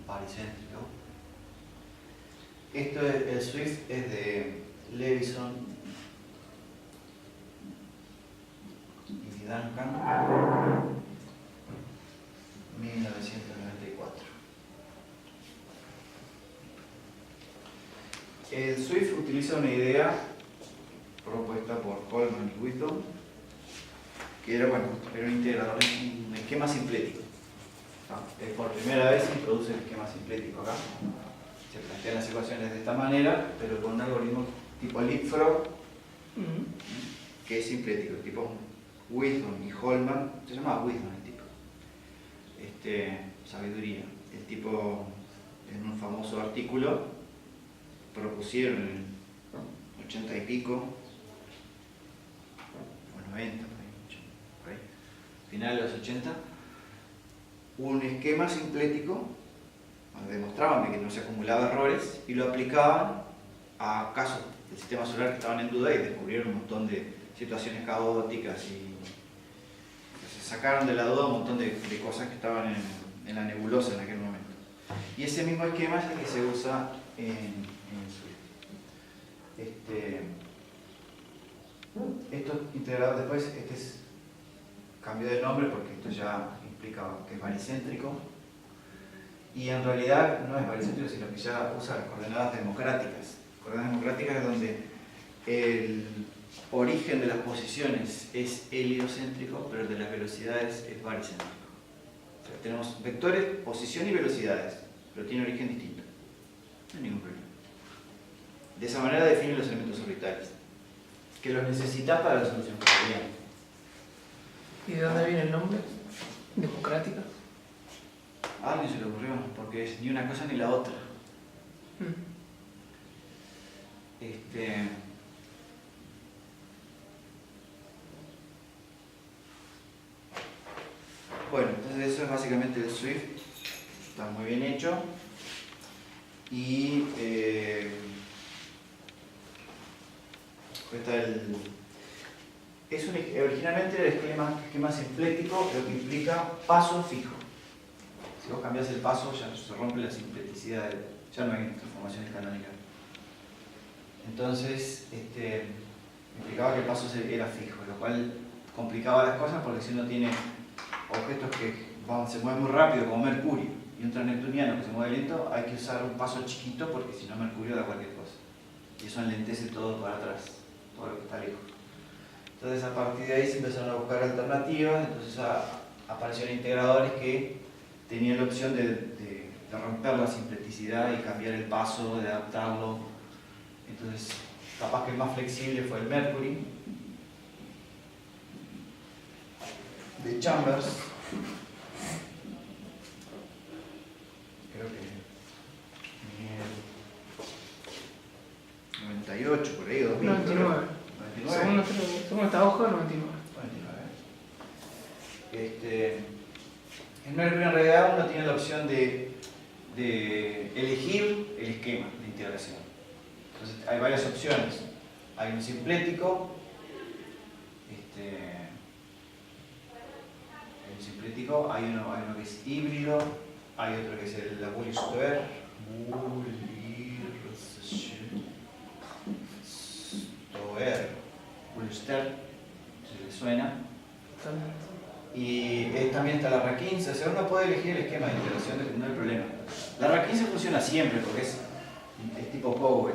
Speaker 1: baricéntrico. El Swift es de Levison y Duncan, 1994. El Swift utiliza una idea propuesta por Coleman y Whittle, que era un integrador, un esquema simplético. Por primera vez se introduce el esquema simplético acá. Se plantean las ecuaciones de esta manera, pero con un algoritmo tipo Leapfrog, que es simplético, tipo Whittle y Holman. Se llama Whittle el tipo. Sabiduría. El tipo, en un famoso artículo, propusieron en el 80 y pico, o 90, por ahí, final de los 80, un esquema simplético donde demostraban de que no se acumulaba errores y lo aplicaban a casos del sistema solar que estaban en duda y descubrieron un montón de situaciones caóticas y se sacaron de la duda un montón de cosas que estaban en la nebulosa en aquel momento. Y ese mismo esquema es el que se usa en Swift. Esto integrado después, cambió de nombre porque esto ya implica que es baricéntrico. Y en realidad no es baricéntrico, sino que ya usa las coordenadas democráticas. Coordenadas democráticas es donde el origen de las posiciones es heliocéntrico, pero el de las velocidades es baricéntrico. O sea, tenemos vectores, posición y velocidades, pero tiene origen distinto. No hay ningún problema. De esa manera definen los elementos orbitales, que los necesitas para la solución cotidiana.
Speaker 2: ¿Y de dónde viene el nombre? ¿Democrática?
Speaker 1: A alguien se le ocurrió, porque es ni una cosa ni la otra. Bueno, entonces eso es básicamente el Swift. Está muy bien hecho. Y está originalmente el esquema simplético, lo que implica paso fijo. Si vos cambiás el paso, ya se rompe la simpleticidad, ya no hay transformaciones canónicas. Entonces, implicaba que el paso era fijo, lo cual complicaba las cosas porque si uno tiene objetos que se mueven muy rápido, como Mercurio, y un transneptuniano que se mueve lento, hay que usar un paso chiquito porque si no Mercurio da cualquier cosa. Y eso enlentece todo para atrás, todo lo que está lejos. Entonces a partir de ahí se empezaron a buscar alternativas, entonces aparecieron integradores que tenían la opción de romper la simpleticidad y cambiar el paso, de adaptarlo. Entonces, capaz que el más flexible fue el Mercury de Chambers. Creo que en el 98, por ahí, 2000.
Speaker 2: 99.
Speaker 1: 99.
Speaker 2: Según esta hoja, 99.
Speaker 1: En Mercury en realidad uno tiene la opción de elegir el esquema de integración. Entonces hay varias opciones. Hay un simplético, hay uno que es híbrido, hay otro que es el Bullister, si le suena. Y también está la RA15, o sea, uno puede elegir el esquema de integración, no hay problema. La RA15 funciona siempre porque es tipo Powell.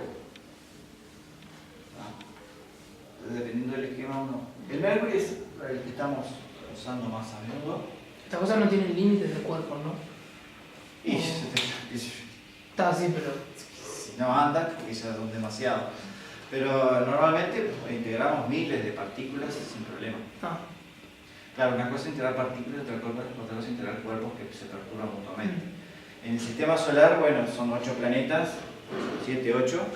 Speaker 1: Entonces, dependiendo del esquema, el Mercury es el que estamos usando más a menudo.
Speaker 2: Esta cosa no tiene límites de cuerpo, ¿no? Está así, pero...
Speaker 1: Si no anda, porque ya son demasiado. Pero normalmente integramos miles de partículas sin problema. Claro, una cosa es integrar partículas, otra cosa es integrar cuerpos que se perturban mutuamente. En el sistema solar, bueno, son 8 planetas, 7, 8,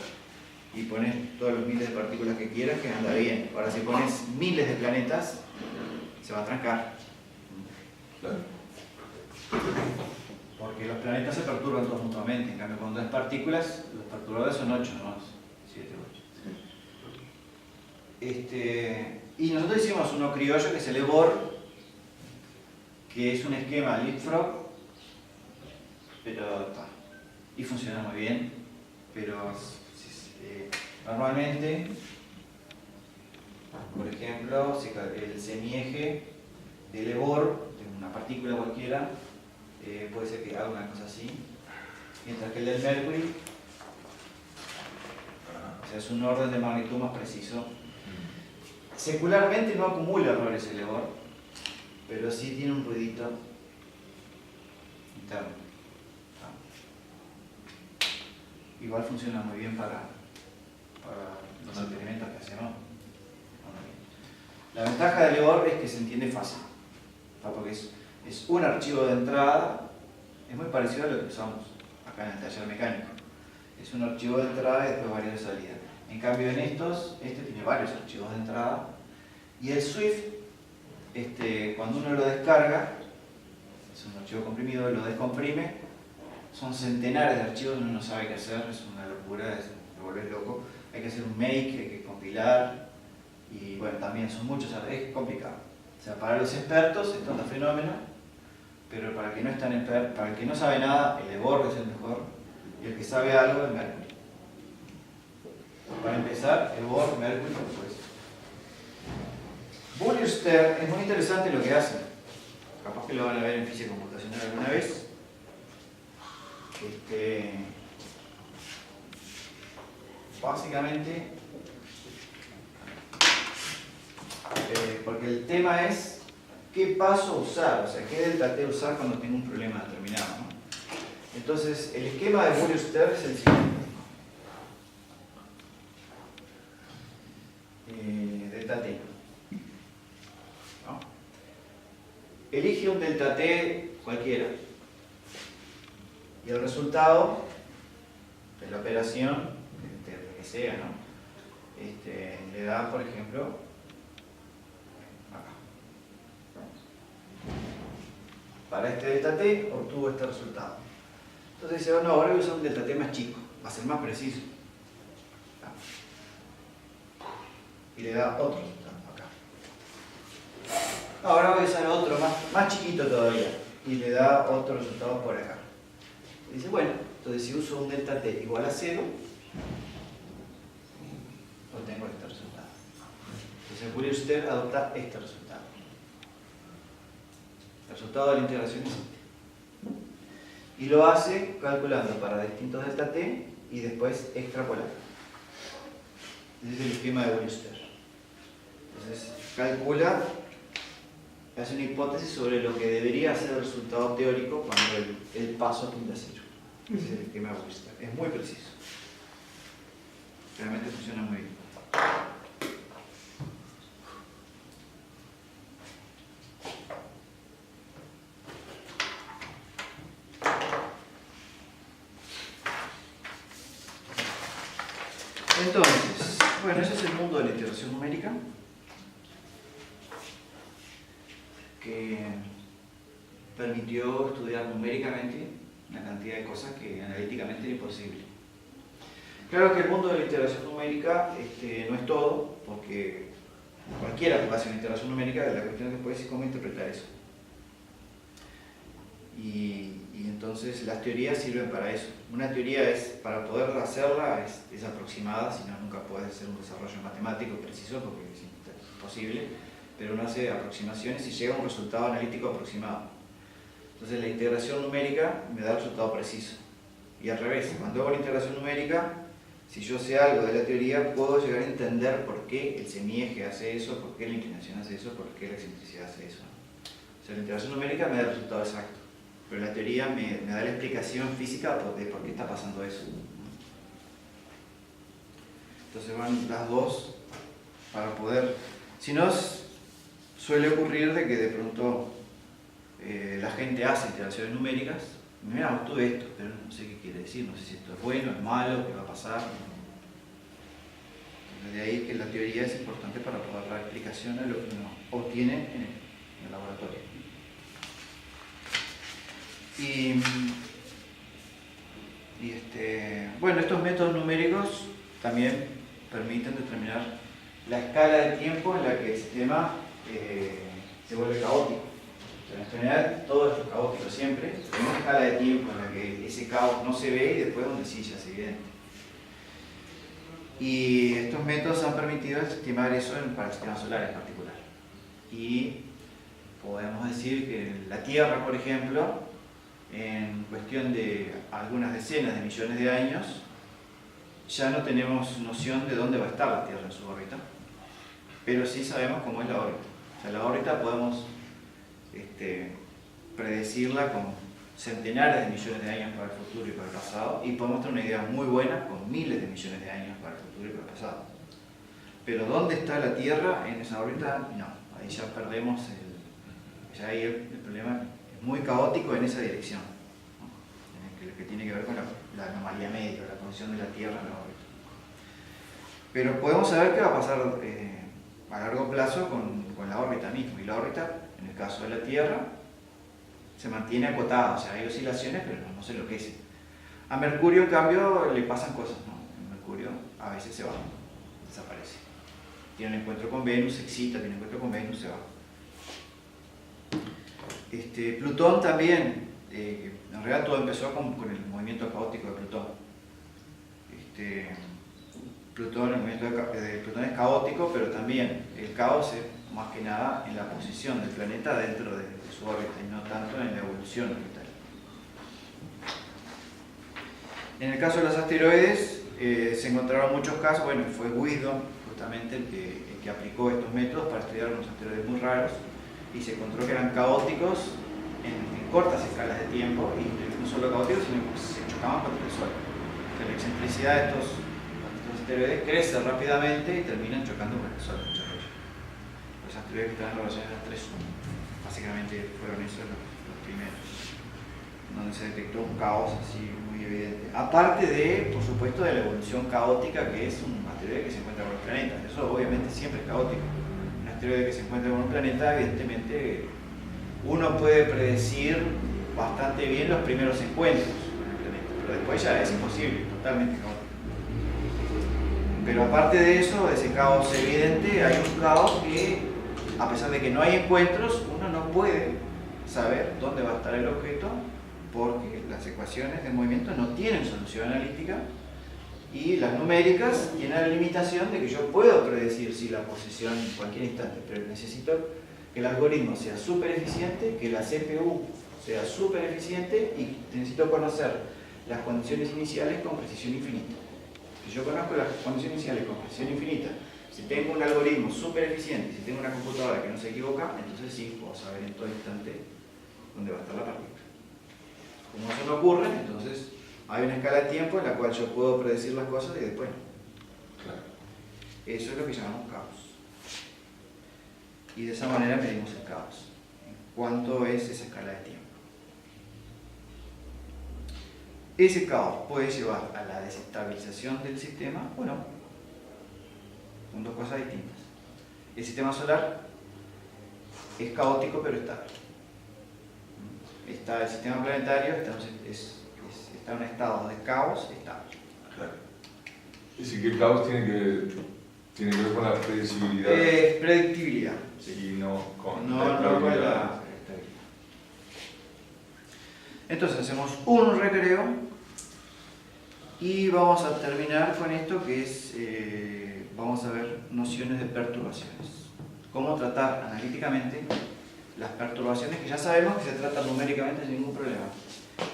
Speaker 1: y pones todos los miles de partículas que quieras, que anda bien. Ahora, si pones miles de planetas, se va a trancar.
Speaker 3: Claro.
Speaker 1: Porque los planetas se perturban todos mutuamente. En cambio, cuando es partículas, los perturbadores son 8 nomás, 7, 8. Y nosotros hicimos uno criollo que es el EBOR, que es un esquema Leapfrog, pero y funciona muy bien, pero normalmente, por ejemplo, el semieje del EBOR, de una partícula cualquiera, puede ser que haga una cosa así, mientras que el del Mercury, o sea, es un orden de magnitud más preciso. Secularmente no acumula errores el EBOR, pero sí tiene un ruidito interno. Igual funciona muy bien para los experimentos que hacemos. La ventaja del EBOR es que se entiende fácil, porque es un archivo de entrada, es muy parecido a lo que usamos acá en el taller mecánico. Es un archivo de entrada y después varios de salida. En cambio en estos, tiene varios archivos de entrada y el Swift, cuando uno lo descarga, es un archivo comprimido, lo descomprime, son centenares de archivos, uno no sabe qué hacer, es una locura, te volvés loco, hay que hacer un make, hay que compilar y bueno, también son muchos, es complicado. O sea, para los expertos esto es un fenómeno, pero para el que no es tan experto, para el que no sabe nada, el EBOR es el mejor y el que sabe algo, el Mercury. Para empezar, EBOR, Mercury, pues. Bullister es muy interesante lo que hace. Capaz que lo van a ver en física computacional alguna vez. Básicamente, porque el tema es qué paso usar, o sea, qué delta T usar cuando tengo un problema determinado, ¿no? Entonces, el esquema de Bullister es el siguiente. Delta T. ¿No? Elige un delta T cualquiera. Y el resultado de la operación, de que sea, ¿no? Le da, por ejemplo, acá. para este delta t obtuvo este resultado. Entonces dice, no, ahora voy a usar un delta t más chico, va a ser más preciso. Y le da otro resultado acá. Ahora voy a usar otro más chiquito todavía y le da otro resultado por acá. Y dice, bueno, entonces si uso un delta t igual a 0, obtengo este resultado. Entonces Fourier-Stern adopta este resultado. El resultado de la integración es este. Y lo hace calculando para distintos delta t y después extrapolando. Ese es el esquema de Fourier-Stern. Entonces calcula, hace una hipótesis sobre lo que debería ser el resultado teórico cuando el paso tiende a 0. Ese es el esquema de Fourier-Stern. Es muy preciso. Realmente funciona muy bien. Entonces, bueno, ese es el mundo de la integración numérica, que permitió estudiar numéricamente una cantidad de cosas que analíticamente era imposible. Claro que el mundo de la integración numérica no es todo, porque cualquiera que hace una integración numérica, la cuestión después es cómo interpretar eso. Y entonces las teorías sirven para eso. Una teoría para poder hacerla es aproximada, si no nunca puedes hacer un desarrollo matemático preciso porque es imposible, pero uno hace aproximaciones y llega a un resultado analítico aproximado. Entonces la integración numérica me da el resultado preciso. Y al revés, cuando hago la integración numérica, si yo sé algo de la teoría, puedo llegar a entender por qué el semieje hace eso, por qué la inclinación hace eso, por qué la excentricidad hace eso. O sea, la integración numérica me da el resultado exacto, pero la teoría me da la explicación física de por qué está pasando eso. Entonces van las dos para poder... Si no, suele ocurrir de que de pronto la gente hace integraciones numéricas. Mira, obtuve esto, pero no sé qué quiere decir, no sé si esto es bueno, es malo, qué va a pasar. Entonces de ahí que la teoría es importante para poder dar explicación a lo que uno obtiene en el laboratorio. Bueno, estos métodos numéricos también permiten determinar la escala de tiempo en la que el sistema se vuelve caótico. En general, todo esto es caótico siempre. Hay una escala de tiempo en la que ese caos no se ve y después donde sí ya es evidente. Y estos métodos han permitido estimar eso para el sistema solar en particular. Y podemos decir que la Tierra, por ejemplo, en cuestión de algunas decenas de millones de años, ya no tenemos noción de dónde va a estar la Tierra en su órbita, pero sí sabemos cómo es la órbita. O sea, la órbita podemos predecirla con centenares de millones de años para el futuro y para el pasado, y podemos tener una idea muy buena con miles de millones de años para el futuro y para el pasado. Pero ¿dónde está la Tierra en esa órbita? No, ahí ya perdemos ya ahí el problema es muy caótico en esa dirección, ¿no? que tiene que ver con la anomalía media, la posición de la Tierra en la órbita. Pero podemos saber qué va a pasar a largo plazo con la órbita misma, y la órbita, en el caso de la Tierra, se mantiene acotada, o sea, hay oscilaciones, pero no se enloquece. A Mercurio, en cambio, le pasan cosas, ¿no? Mercurio a veces se va, desaparece. Tiene un encuentro con Venus, se excita, tiene un encuentro con Venus, se va. Plutón también, en realidad todo empezó con el movimiento caótico de Plutón. Plutón, el movimiento de Plutón es caótico, pero también el caos es más que nada en la posición del planeta dentro de su órbita y no tanto en la evolución orbital. En el caso de los asteroides se encontraron muchos casos, bueno, fue Wisdom justamente el que aplicó estos métodos para estudiar unos asteroides muy raros y se encontró que eran caóticos en cortas escalas de tiempo y no solo caóticos, sino que se chocaban contra el Sol. O sea, la excentricidad de estos asteroides crece rápidamente y terminan chocando con el Sol. Los asteroides que están en relación a las 3 básicamente fueron esos los primeros, donde se detectó un caos así muy evidente. Aparte de, por supuesto, de la evolución caótica que es un asteroide que se encuentra con los planetas. Eso obviamente siempre es caótico. Un asteroide que se encuentra con un planeta, evidentemente, uno puede predecir bastante bien los primeros encuentros, pero después ya es imposible, totalmente caótico. Pero aparte de eso, de ese caos evidente, hay un caos que, a pesar de que no hay encuentros, uno no puede saber dónde va a estar el objeto porque las ecuaciones de movimiento no tienen solución analítica y las numéricas tienen la limitación de que yo puedo predecir si la posición en cualquier instante, pero necesito que el algoritmo sea súper eficiente, que la CPU sea súper eficiente y necesito conocer las condiciones iniciales con precisión infinita. Si yo conozco las condiciones iniciales con precisión infinita, si tengo un algoritmo súper eficiente, si tengo una computadora que no se equivoca, entonces sí puedo saber en todo instante dónde va a estar la partícula. Como eso no ocurre, entonces hay una escala de tiempo en la cual yo puedo predecir las cosas y después no.
Speaker 3: Claro.
Speaker 1: Eso es lo que llamamos caos. Y de esa manera medimos el caos. ¿Cuánto es esa escala de tiempo? Ese caos puede llevar a la desestabilización del sistema o no. Son dos cosas distintas. El sistema solar es caótico pero estable. El sistema planetario está en un estado de caos estable.
Speaker 3: Claro. Es decir, que el caos tiene que ver con la predecibilidad.
Speaker 1: Predictibilidad.
Speaker 3: Sí. Y no con
Speaker 1: No
Speaker 3: la
Speaker 1: con
Speaker 3: estabilidad.
Speaker 1: la estabilidad. Entonces hacemos un recreo y vamos a terminar con esto que es, vamos a ver nociones de perturbaciones. Cómo tratar analíticamente las perturbaciones que ya sabemos que se tratan numéricamente sin ningún problema,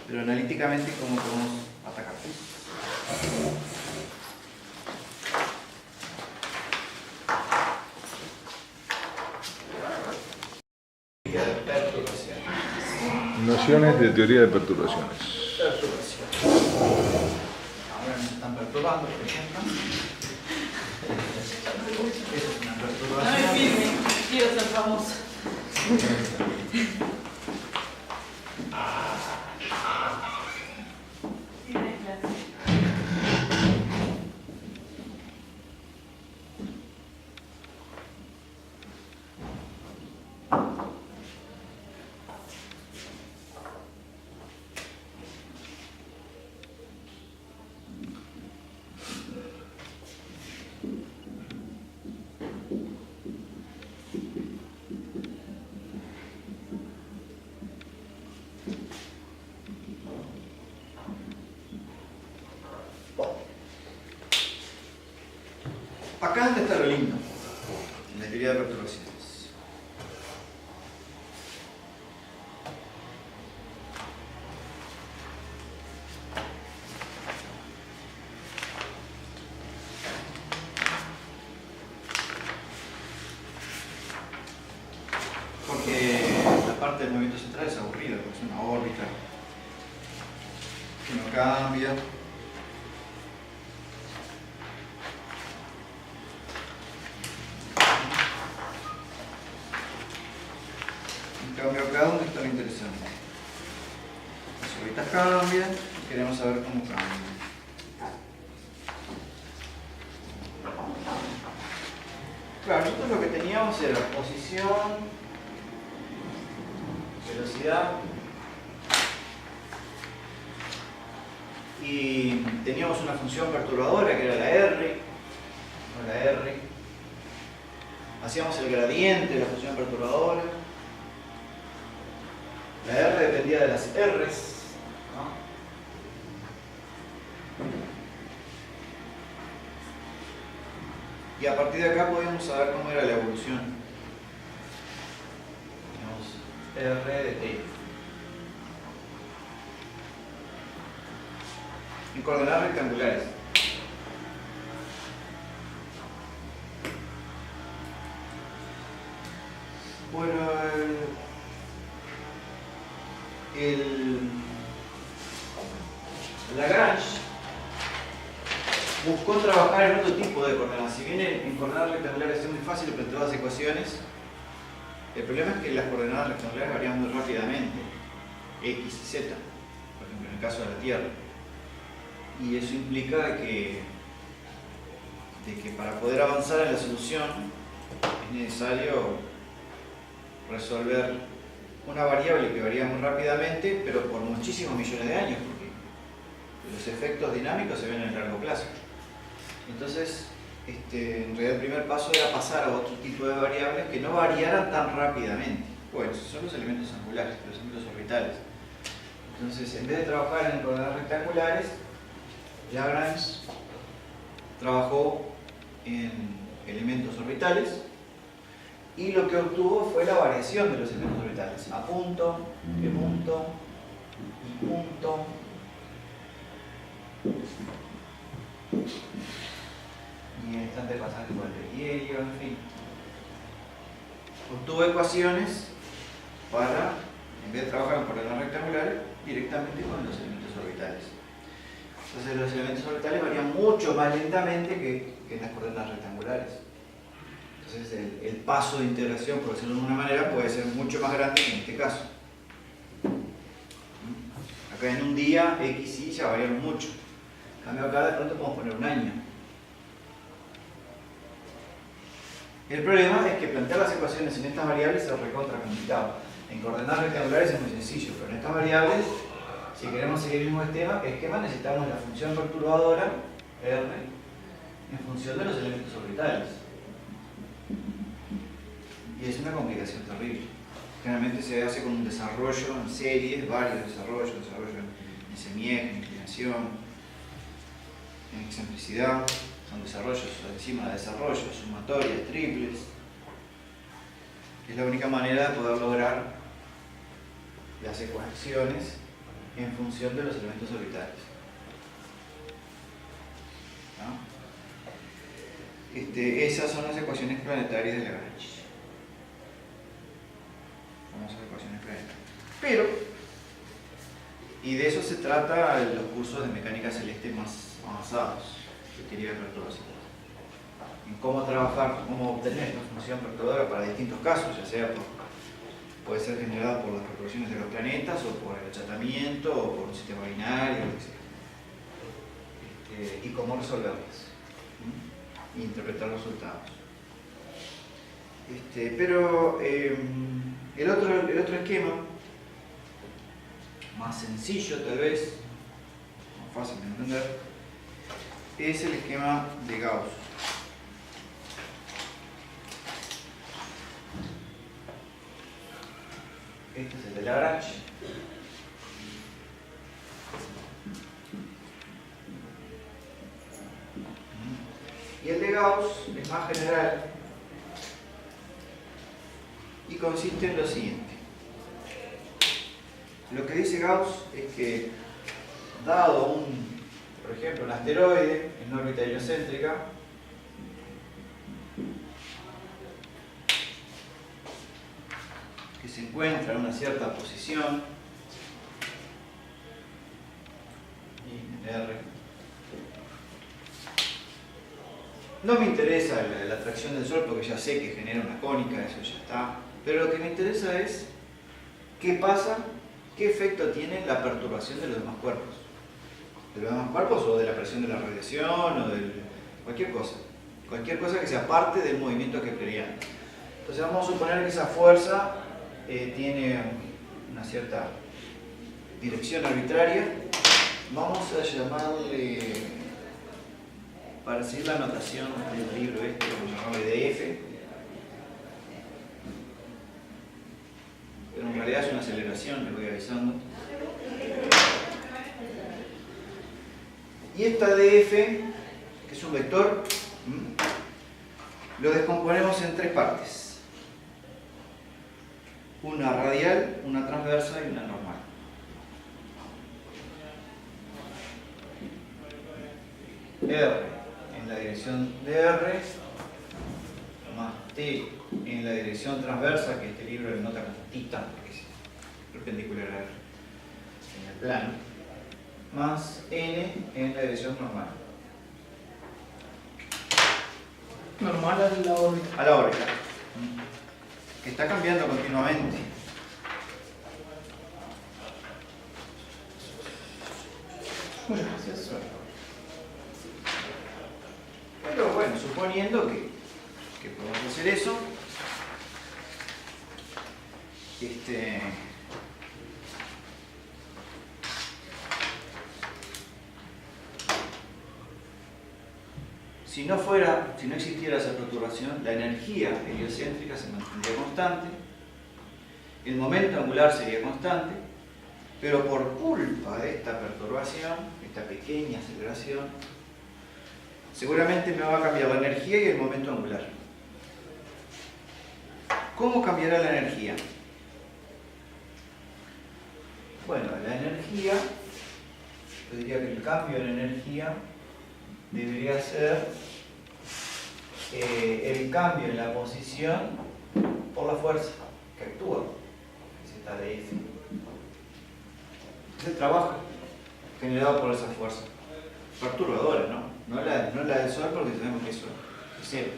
Speaker 1: pero analíticamente cómo podemos atacarlas.
Speaker 3: Nociones de teoría de perturbaciones.
Speaker 1: Ahora nos están perturbando, por ejemplo. Esta es una perturbación.
Speaker 4: No me filmen, quiero ser famosa.
Speaker 1: Acá es donde está lo lindo, en la teoría de perturbaciones. Porque la parte del movimiento central es aburrida, porque es una órbita que no cambia. En cambio acá donde está lo interesante. Las órbitas cambian y queremos saber cómo cambian. Claro, nosotros lo que teníamos era posición, velocidad y teníamos una función perturbadora que era la R, o la R. Hacíamos el gradiente de la función perturbadora. La R dependía de las R's, ¿no? Y a partir de acá podíamos saber cómo era la evolución. Tenemos R de T. En coordenadas rectangulares. Bueno, Lagrange buscó trabajar en otro tipo de coordenadas. Si bien en coordenadas rectangulares es muy fácil plantear las ecuaciones, el problema es que las coordenadas rectangulares varían muy rápidamente, X y Z, por ejemplo en el caso de la Tierra. Y eso implica de que para poder avanzar en la solución es necesario resolver una variable que varía muy rápidamente, pero por muchísimos millones de años, porque los efectos dinámicos se ven en el largo plazo. Entonces, en realidad el primer paso era pasar a otro tipo de variables que no variaran tan rápidamente. Bueno, esos son los elementos angulares, los elementos orbitales. Entonces, en vez de trabajar en coordenadas rectangulares, Lagrange trabajó en elementos orbitales y lo que obtuvo fue la variación de los elementos orbitales. A punto, B punto, I punto. Y en instante pasaje por el perihelio, en fin. Obtuvo ecuaciones para, en vez de trabajar en coordenadas rectangulares, directamente con los elementos orbitales. Entonces los elementos orbitales varían mucho más lentamente que en las coordenadas rectangulares. Entonces el paso de integración, por decirlo de alguna manera, puede ser mucho más grande que en este caso. Acá en un día, X y Y ya variaron mucho. En cambio acá de pronto podemos poner un año. El problema es que plantear las ecuaciones en estas variables es recontra complicado. En coordenadas rectangulares es muy sencillo, pero en estas variables, si queremos seguir el mismo esquema, necesitamos la función perturbadora, R, en función de los elementos orbitales. Y es una complicación terrible. Generalmente se hace con un desarrollo en series, varios desarrollo en semieje, en inclinación, en excentricidad. Son desarrollos encima de desarrollos, sumatorias, triples. Es la única manera de poder lograr las ecuaciones en función de los elementos orbitales. ¿No? Esas son las ecuaciones planetarias de Lagrange. Famosas ecuaciones planetarias. Pero, y de eso se trata los cursos de mecánica celeste más avanzados, de teoría de perturbación. En cómo trabajar, cómo obtener esta función perturbadora para distintos casos, ya sea puede ser generada por las perturbaciones de los planetas, o por el achatamiento, o por un sistema binario, etc. Y cómo resolverlas. E interpretar los resultados. Pero el otro esquema, más sencillo tal vez, más fácil de entender, es el esquema de Gauss. Este es el de Lagrange. Y el de Gauss es más general y consiste en lo siguiente. Lo que dice Gauss es que, dado por ejemplo, un asteroide en órbita heliocéntrica, que se encuentra en una cierta posición, y en R. No me interesa la atracción del Sol porque ya sé que genera una cónica, eso ya está. Pero lo que me interesa es qué pasa, qué efecto tiene la perturbación de los demás cuerpos. De los demás cuerpos o de la presión de la radiación o de cualquier cosa. Cualquier cosa que sea parte del movimiento kepleriano. Entonces vamos a suponer que esa fuerza tiene una cierta dirección arbitraria. Vamos a llamarle, para seguir la notación del libro vamos a llamarle dF. Pero en realidad es una aceleración, les voy avisando. Y esta dF, que es un vector, lo descomponemos en tres partes. Una radial, una transversa y una normal. R en la dirección de R, más T en la dirección transversa, que este libro le nota como tita, porque es perpendicular a R en el plano, más N en la dirección normal.
Speaker 2: Normal a la órbita.
Speaker 1: A la órbita. Que está cambiando continuamente.
Speaker 2: Muchas gracias.
Speaker 1: Pero bueno, suponiendo que podemos hacer eso, Si no existiera esa perturbación, la energía heliocéntrica se mantendría constante, el momento angular sería constante, pero por culpa de esta perturbación, esta pequeña aceleración, seguramente me va a cambiar la energía y el momento angular. ¿Cómo cambiará la energía? Bueno, la energía, yo diría que el cambio de la energía debería ser el cambio en la posición por la fuerza que actúa, que es esta de F. Es el trabajo generado por esa fuerza perturbadora, ¿no? No la del Sol, porque sabemos que es Sol, es cero.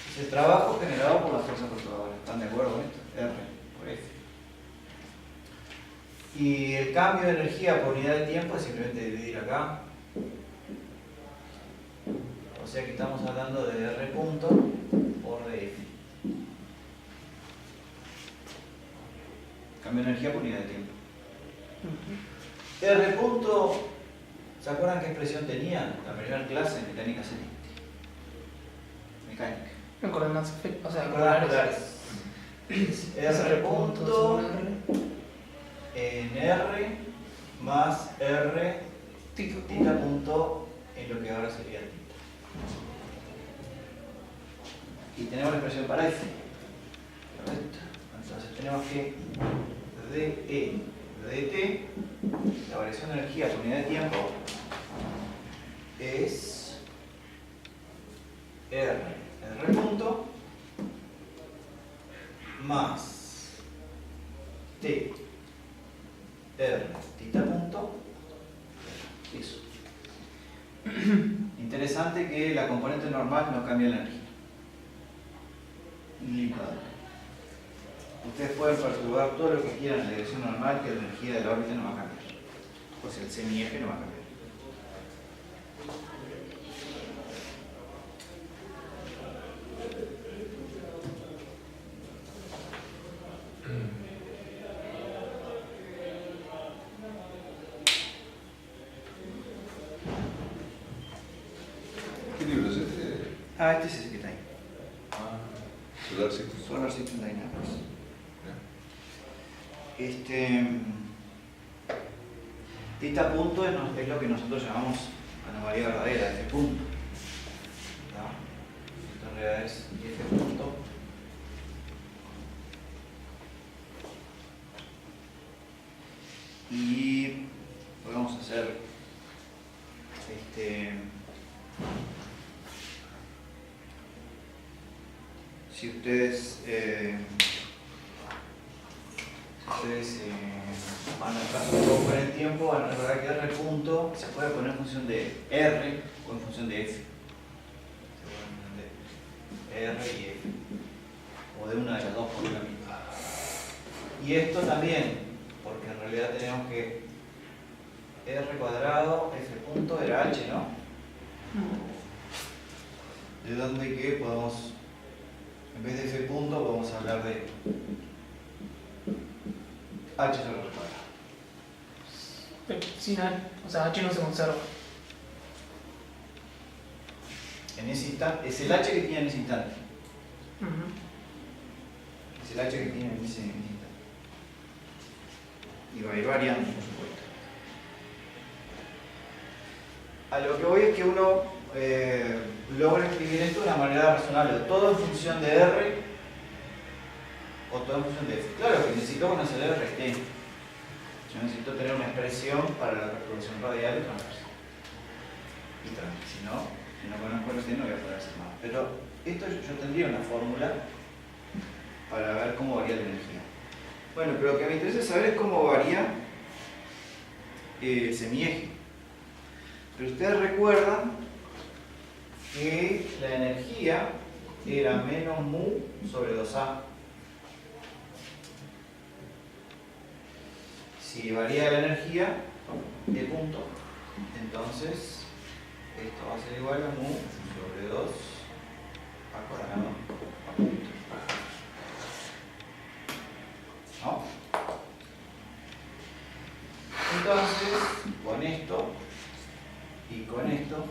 Speaker 1: Es el trabajo generado por la fuerza perturbadora. ¿Están de acuerdo con esto? R por F. Y el cambio de energía por unidad de tiempo es simplemente dividir acá. O sea que estamos hablando de R punto por dF. Cambio de energía por unidad de tiempo. R punto, ¿se acuerdan qué expresión tenía la primera clase en mecánica celeste? Mecánica.
Speaker 2: En coordenadas efectivas, o sea,
Speaker 1: Coordenadas
Speaker 2: polares.
Speaker 1: polares. R punto en R más R tita punto en lo que ahora sería tita. Y tenemos la expresión para F. ¿Correcto? Entonces tenemos que dE dt, la variación de energía por unidad de tiempo, es R punto más T R tita punto. Eso. Interesante que la componente normal no cambia la energía. Limitado. Ustedes pueden perturbar todo lo que quieran en la dirección normal, que la energía de la órbita no va a cambiar. O sea, el semieje no va a cambiar.
Speaker 3: ¿Qué libro es este?
Speaker 1: Este es el que está ahí.
Speaker 3: Solar System.
Speaker 1: Solar System Dynamics. Tita punto es lo que nosotros llamamos anomalía verdadera, F punto. ¿No? Esto en realidad es F punto. Y podemos hacer si ustedes van atrás un poco en el tiempo, van a recordar que R punto se puede poner en función de R o en función de F. Se puede poner de R y F. O de una de las dos por la misma. Y esto también, porque en realidad tenemos que R cuadrado, F punto era H, ¿no? De donde que podemos, en vez de F punto, podemos hablar de H sobre R cuadrado.
Speaker 2: Sin H, o sea, H no se conserva.
Speaker 1: En ese instante, es el H que tiene en ese instante. Es el H que tiene en ese instante. Y va a ir variando, por supuesto. A lo que voy es que uno logra escribir esto de una manera razonable, todo en función de R o todo en función de F. Claro que necesito conocer el RT. Yo necesito tener una expresión para la perturbación radial y transversal. Si no conozco el RT no voy a poder hacer nada. Pero esto yo tendría una fórmula para ver cómo varía la energía. Bueno, pero lo que me interesa saber es cómo varía el semieje. Pero ustedes recuerdan que la energía era menos mu sobre 2a. Si varía la energía de punto, entonces esto va a ser igual a mu sobre 2a cuadrado a punto. esto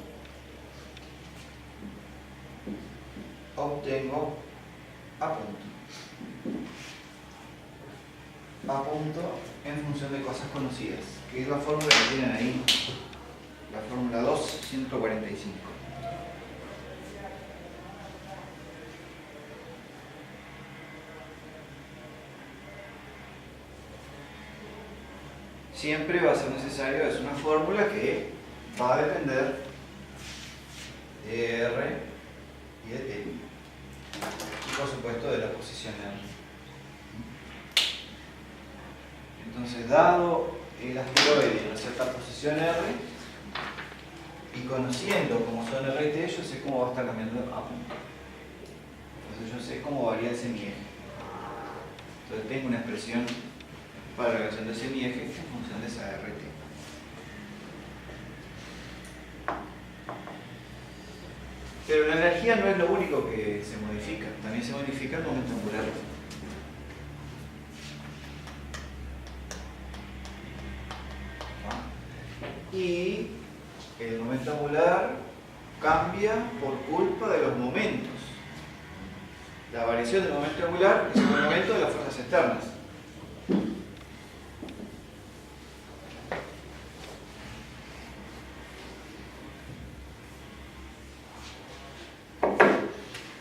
Speaker 1: obtengo A punto en función de cosas conocidas, que es la fórmula que tienen ahí, la fórmula 2.145. Siempre va a ser necesario, es una fórmula que va a depender de R y de T, y por supuesto de la posición R. Entonces, dado el asteroide en una cierta posición R, y conociendo cómo son R y T, yo sé cómo va a estar cambiando A punto. Entonces yo sé cómo varía el semieje. Entonces tengo una expresión para la relación de semieje en función de esa RT. Pero la energía no es lo único que se modifica, también se modifica el momento angular. Y el momento angular cambia por culpa de los momentos. La variación del momento angular es el momento de las fuerzas externas.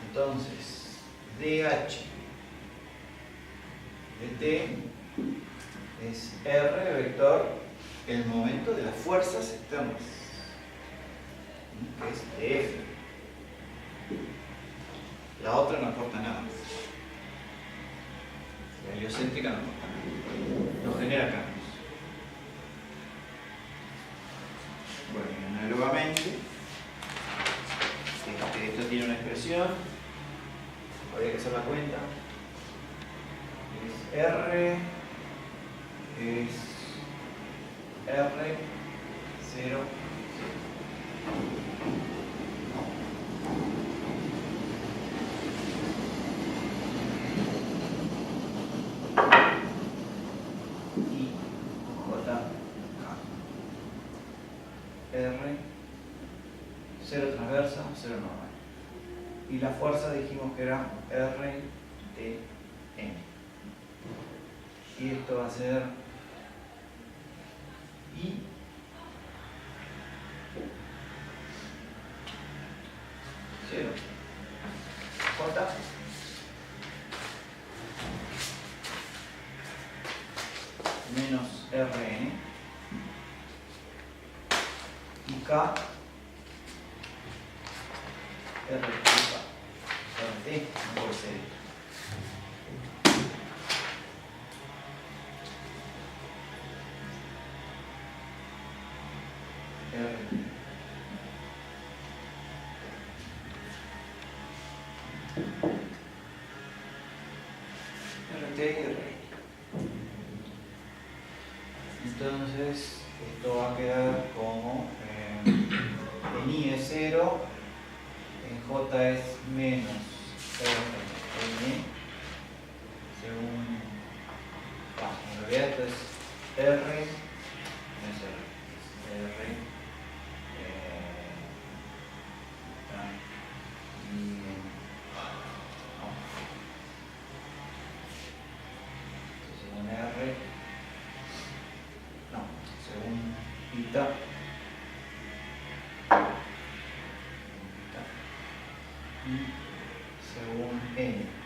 Speaker 1: Entonces, dH de T es R vector el momento de las fuerzas externas, que es dF. La otra no aporta nada. La heliocéntrica no aporta nada. No genera cambios. Bueno, y análogamente, esto tiene una expresión, habría que hacer la cuenta. Es R, es R, 0, y J, R, 0 transversa, 0 normal. Y la fuerza dijimos que era R, T, N. Y esto va a ser I, cero, J, menos Rn, y K, RT, no puede ser esto. RT y R. Entonces, esto va a quedar como en I es 0, en J es menos Rn, según. En realidad esto es R, no es R, es R. Según R, no, según pita, y según N.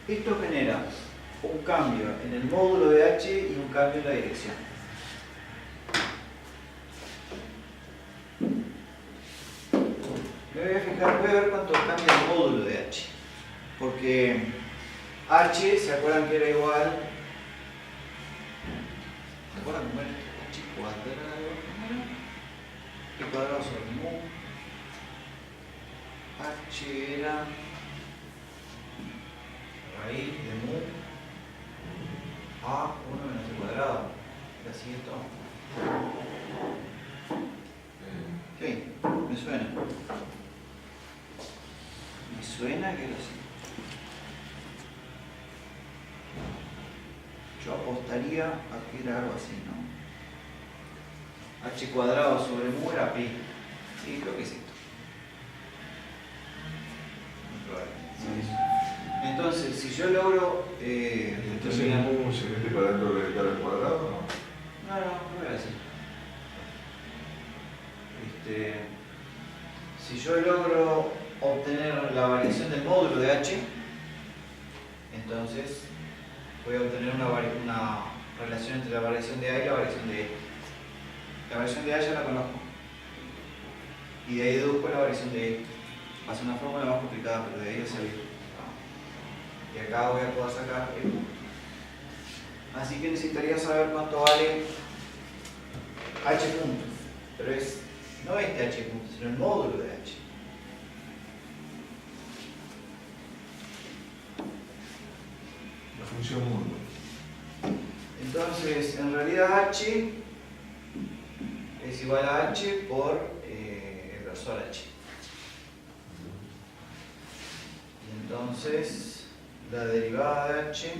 Speaker 1: Esto genera un cambio en el módulo de H y un cambio en la dirección. Me voy a fijar, voy a ver cuánto cambia el módulo de H. Porque H, ¿se acuerdan que era igual? ¿Se acuerdan cómo era H cuadrado? ¿Qué cuadrado sobre mu? H era raíz de mu a 1 menos el cuadrado. ¿Era así esto? Sí, me suena. suena que era así. Yo apostaría a que era algo así, ¿no? H cuadrado sobre mu era pi. Sí, creo que es esto. Muy probable. Entonces, si yo logro
Speaker 3: Entonces mu se mete para dentro del vector al cuadrado, ¿no?
Speaker 1: no era así. Si yo logro obtener la variación del módulo de h, entonces voy a obtener una relación entre la variación de a y la variación de e. La variación de a ya la conozco. Y de ahí deduzco la variación de e. Va a ser una fórmula más complicada, pero de ahí ya sabía. Y acá voy a poder sacar e. Así que necesitaría saber cuánto vale h punto. Pero no este h punto, sino el módulo de h.
Speaker 3: La función módulo.
Speaker 1: Entonces, en realidad h es igual a h por el versor h. Y entonces, la derivada de h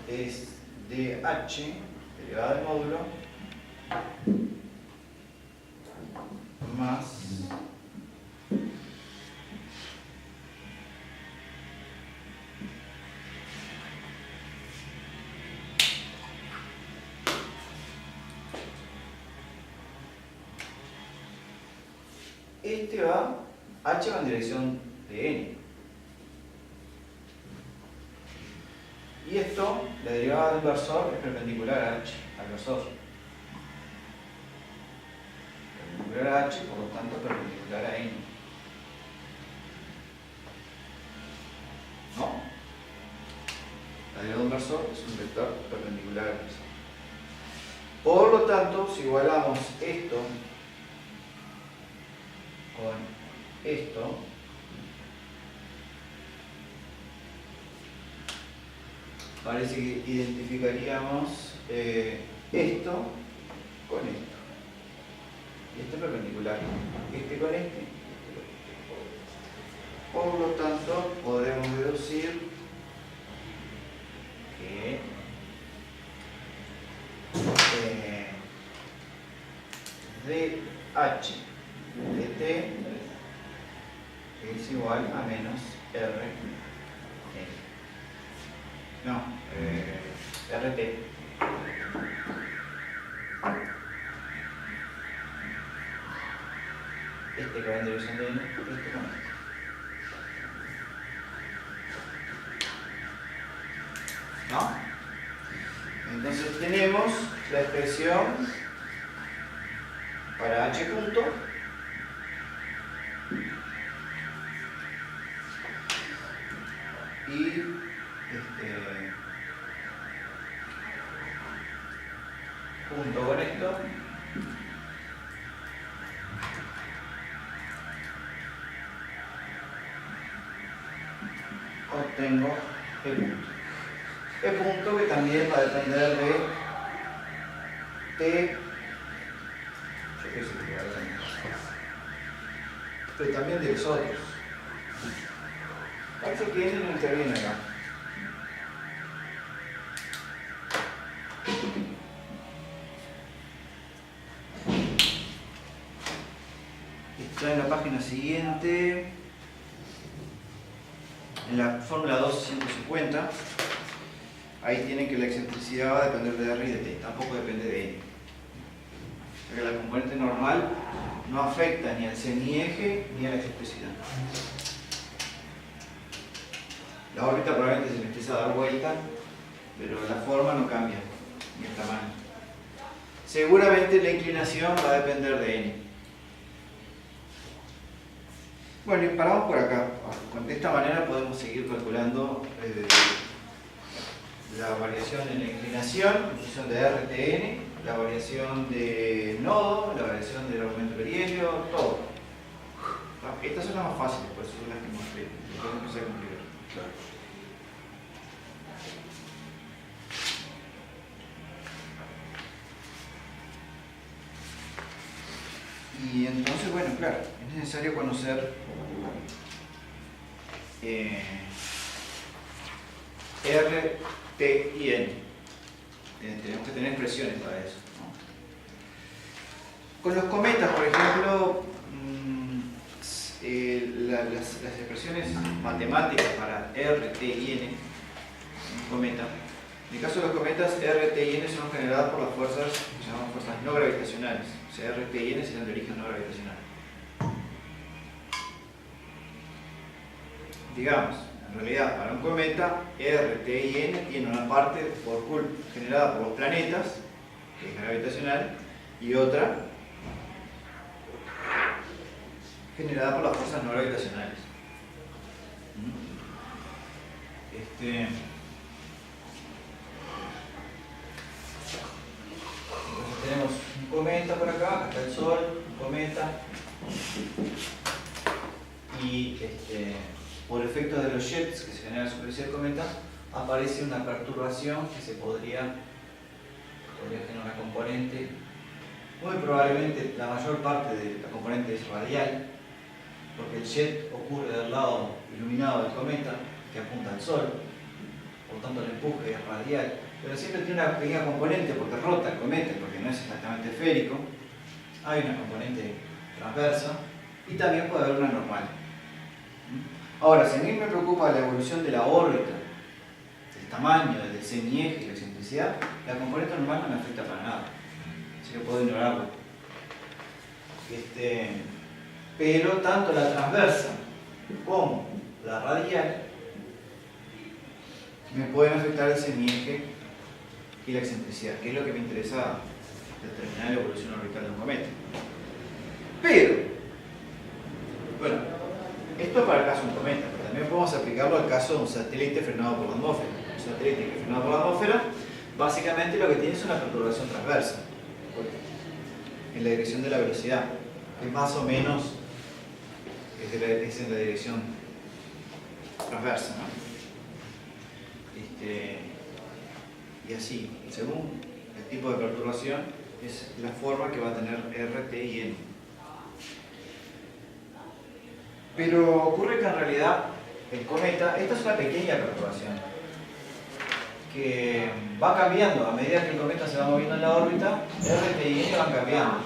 Speaker 1: es de h, derivada del módulo, más este va, h va en dirección de n. Y esto, la derivada del versor, es perpendicular a h, al versor. Perpendicular a h, por lo tanto perpendicular a n. ¿No? La derivada de un versor es un vector perpendicular al versor. Por lo tanto, si igualamos esto con esto, parece que identificaríamos esto con esto. Y este perpendicular. Este con este. Por lo tanto, podemos deducir que dh de t es igual a menos r. No, RT. Este que va en dirección de n, este con este. ¿No? Entonces tenemos la expresión para h punto y junto con esto obtengo E punto. E punto que también va a depender de T, yo qué sé, pero también de los otros. Parece que N no interviene acá. Está en la página siguiente, en la fórmula 250. Ahí tienen que la excentricidad va a depender de R y de T, tampoco depende de N. Porque la componente normal no afecta ni al semieje ni a la excentricidad. La órbita probablemente se le empieza a dar vuelta, pero la forma no cambia, ni el tamaño. Seguramente la inclinación va a depender de N. Bueno, y paramos por acá. De esta manera podemos seguir calculando la variación en la inclinación en función de RTN, la variación de nodo, la variación del aumento perihelio, todo. Estas son las más fáciles, por eso son las que mostré. Después empecé a complicar. Claro. Y entonces, bueno, claro, en necesario conocer R, T y N. Tenemos que tener expresiones para eso, ¿no? Con los cometas, por ejemplo, las expresiones matemáticas para R, T y N, un cometa. En el caso de los cometas, R, T y N son generadas por las fuerzas que se llaman fuerzas no gravitacionales. O sea, R, T y N serán de origen no gravitacional. Digamos, en realidad, para un cometa, R, T y N tiene una parte generada por los planetas, que es gravitacional, y otra generada por las fuerzas no gravitacionales. Entonces tenemos un cometa por acá, acá está el Sol, un cometa, y por efecto de los jets que se generan en la superficie del cometa, aparece una perturbación que se podría generar una componente. Muy probablemente la mayor parte de la componente es radial, porque el jet ocurre del lado iluminado del cometa, que apunta al Sol, por tanto el empuje es radial, pero siempre tiene una pequeña componente porque rota el cometa, porque no es exactamente esférico. Hay una componente transversa y también puede haber una normal. Ahora, si a mí me preocupa la evolución de la órbita, del tamaño, del semieje y la excentricidad, la componente normal no me afecta para nada, así que puedo ignorarla. Pero tanto la transversa como la radial me pueden afectar el semieje y la excentricidad, que es lo que me interesa determinar la evolución orbital de un cometa. Pero, bueno, esto es para el caso de un cometa, pero también podemos aplicarlo al caso de un satélite frenado por la atmósfera. Un satélite que frenado por la atmósfera, básicamente lo que tiene es una perturbación transversa en la dirección de la velocidad, que más o menos es en la dirección transversa, ¿no? Y así, según el tipo de perturbación, es la forma que va a tener R, T y N. Pero ocurre que en realidad el cometa, esta es una pequeña perturbación que va cambiando a medida que el cometa se va moviendo en la órbita. R, T y N van cambiando.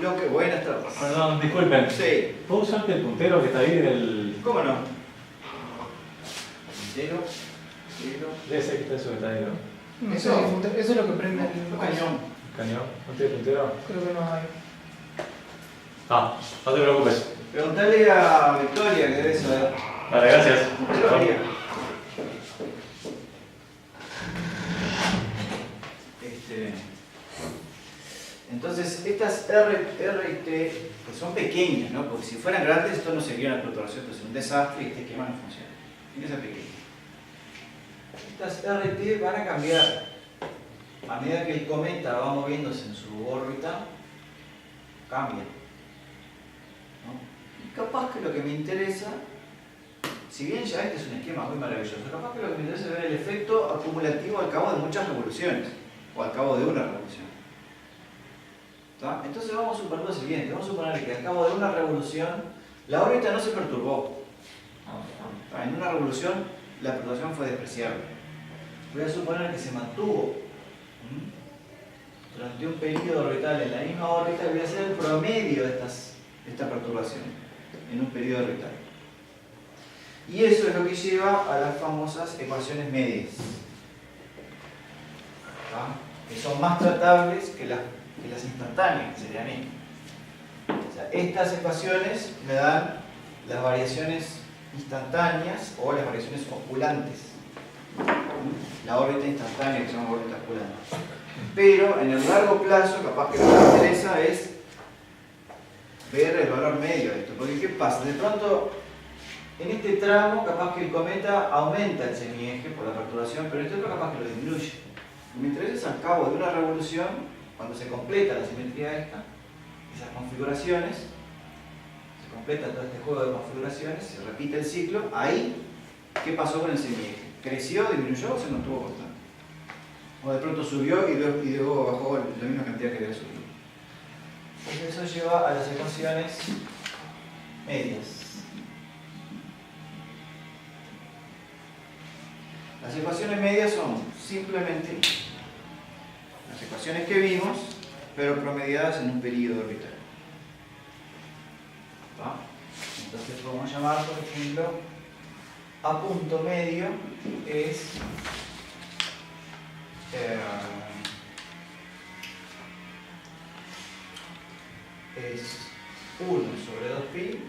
Speaker 1: Lo que buenas tardes.
Speaker 5: Perdón, disculpen.
Speaker 1: Sí.
Speaker 5: ¿Puedo usarte el puntero que está ahí del...?
Speaker 1: ¿Cómo no? Puntero.
Speaker 5: Ese que está eso que está ahí, ¿no?
Speaker 2: Eso es lo que prende el
Speaker 1: Cañón.
Speaker 5: ¿Cañón? ¿No tiene puntero?
Speaker 2: Creo que no hay.
Speaker 5: No te preocupes.
Speaker 1: Preguntale a Victoria, que debe saber.
Speaker 5: Vale, gracias.
Speaker 1: Yo lo haría. Entonces, estas R y T, que son pequeñas, ¿no? Porque si fueran grandes, esto no sería una perturbación, esto es un desastre y este esquema no funciona. Tiene que ser pequeña. Estas R y T van a cambiar a medida que el cometa va moviéndose en su órbita, cambia, ¿no? Y capaz que lo que me interesa, si bien ya este es un esquema muy maravilloso, capaz que lo que me interesa es ver el efecto acumulativo al cabo de muchas revoluciones, o al cabo de una revolución. ¿Tá? Entonces vamos a suponer lo siguiente, vamos a suponer que al cabo de una revolución la órbita no se perturbó. ¿Tá? En una revolución la perturbación fue despreciable. Voy a suponer que se mantuvo durante un periodo orbital en la misma órbita, y voy a hacer el promedio de esta perturbación en un periodo orbital. Y eso es lo que lleva a las famosas ecuaciones medias, ¿tá? Que son más tratables que las instantáneas, que serían estas. O sea, estas ecuaciones me dan las variaciones instantáneas o las variaciones osculantes. La órbita instantánea, que se llama órbita osculante. Pero en el largo plazo, capaz que lo que me interesa es ver el valor medio de esto. Porque ¿qué pasa? De pronto, en este tramo, capaz que el cometa aumenta el semieje por la perturbación, pero en este otro capaz que lo disminuye. Lo que me interesa es al cabo de una revolución, cuando se completa la simetría esta, esas configuraciones, se completa todo este juego de configuraciones, se repite el ciclo, ahí, ¿qué pasó con el semieje? ¿Creció, disminuyó o se mantuvo constante? O de pronto subió y luego bajó la misma cantidad que había subido. Entonces eso lleva a las ecuaciones medias. Las ecuaciones medias son simplemente las ecuaciones que vimos, pero promediadas en un período orbital. ¿Va? Entonces podemos llamar, por ejemplo, A punto medio es 1 sobre 2pi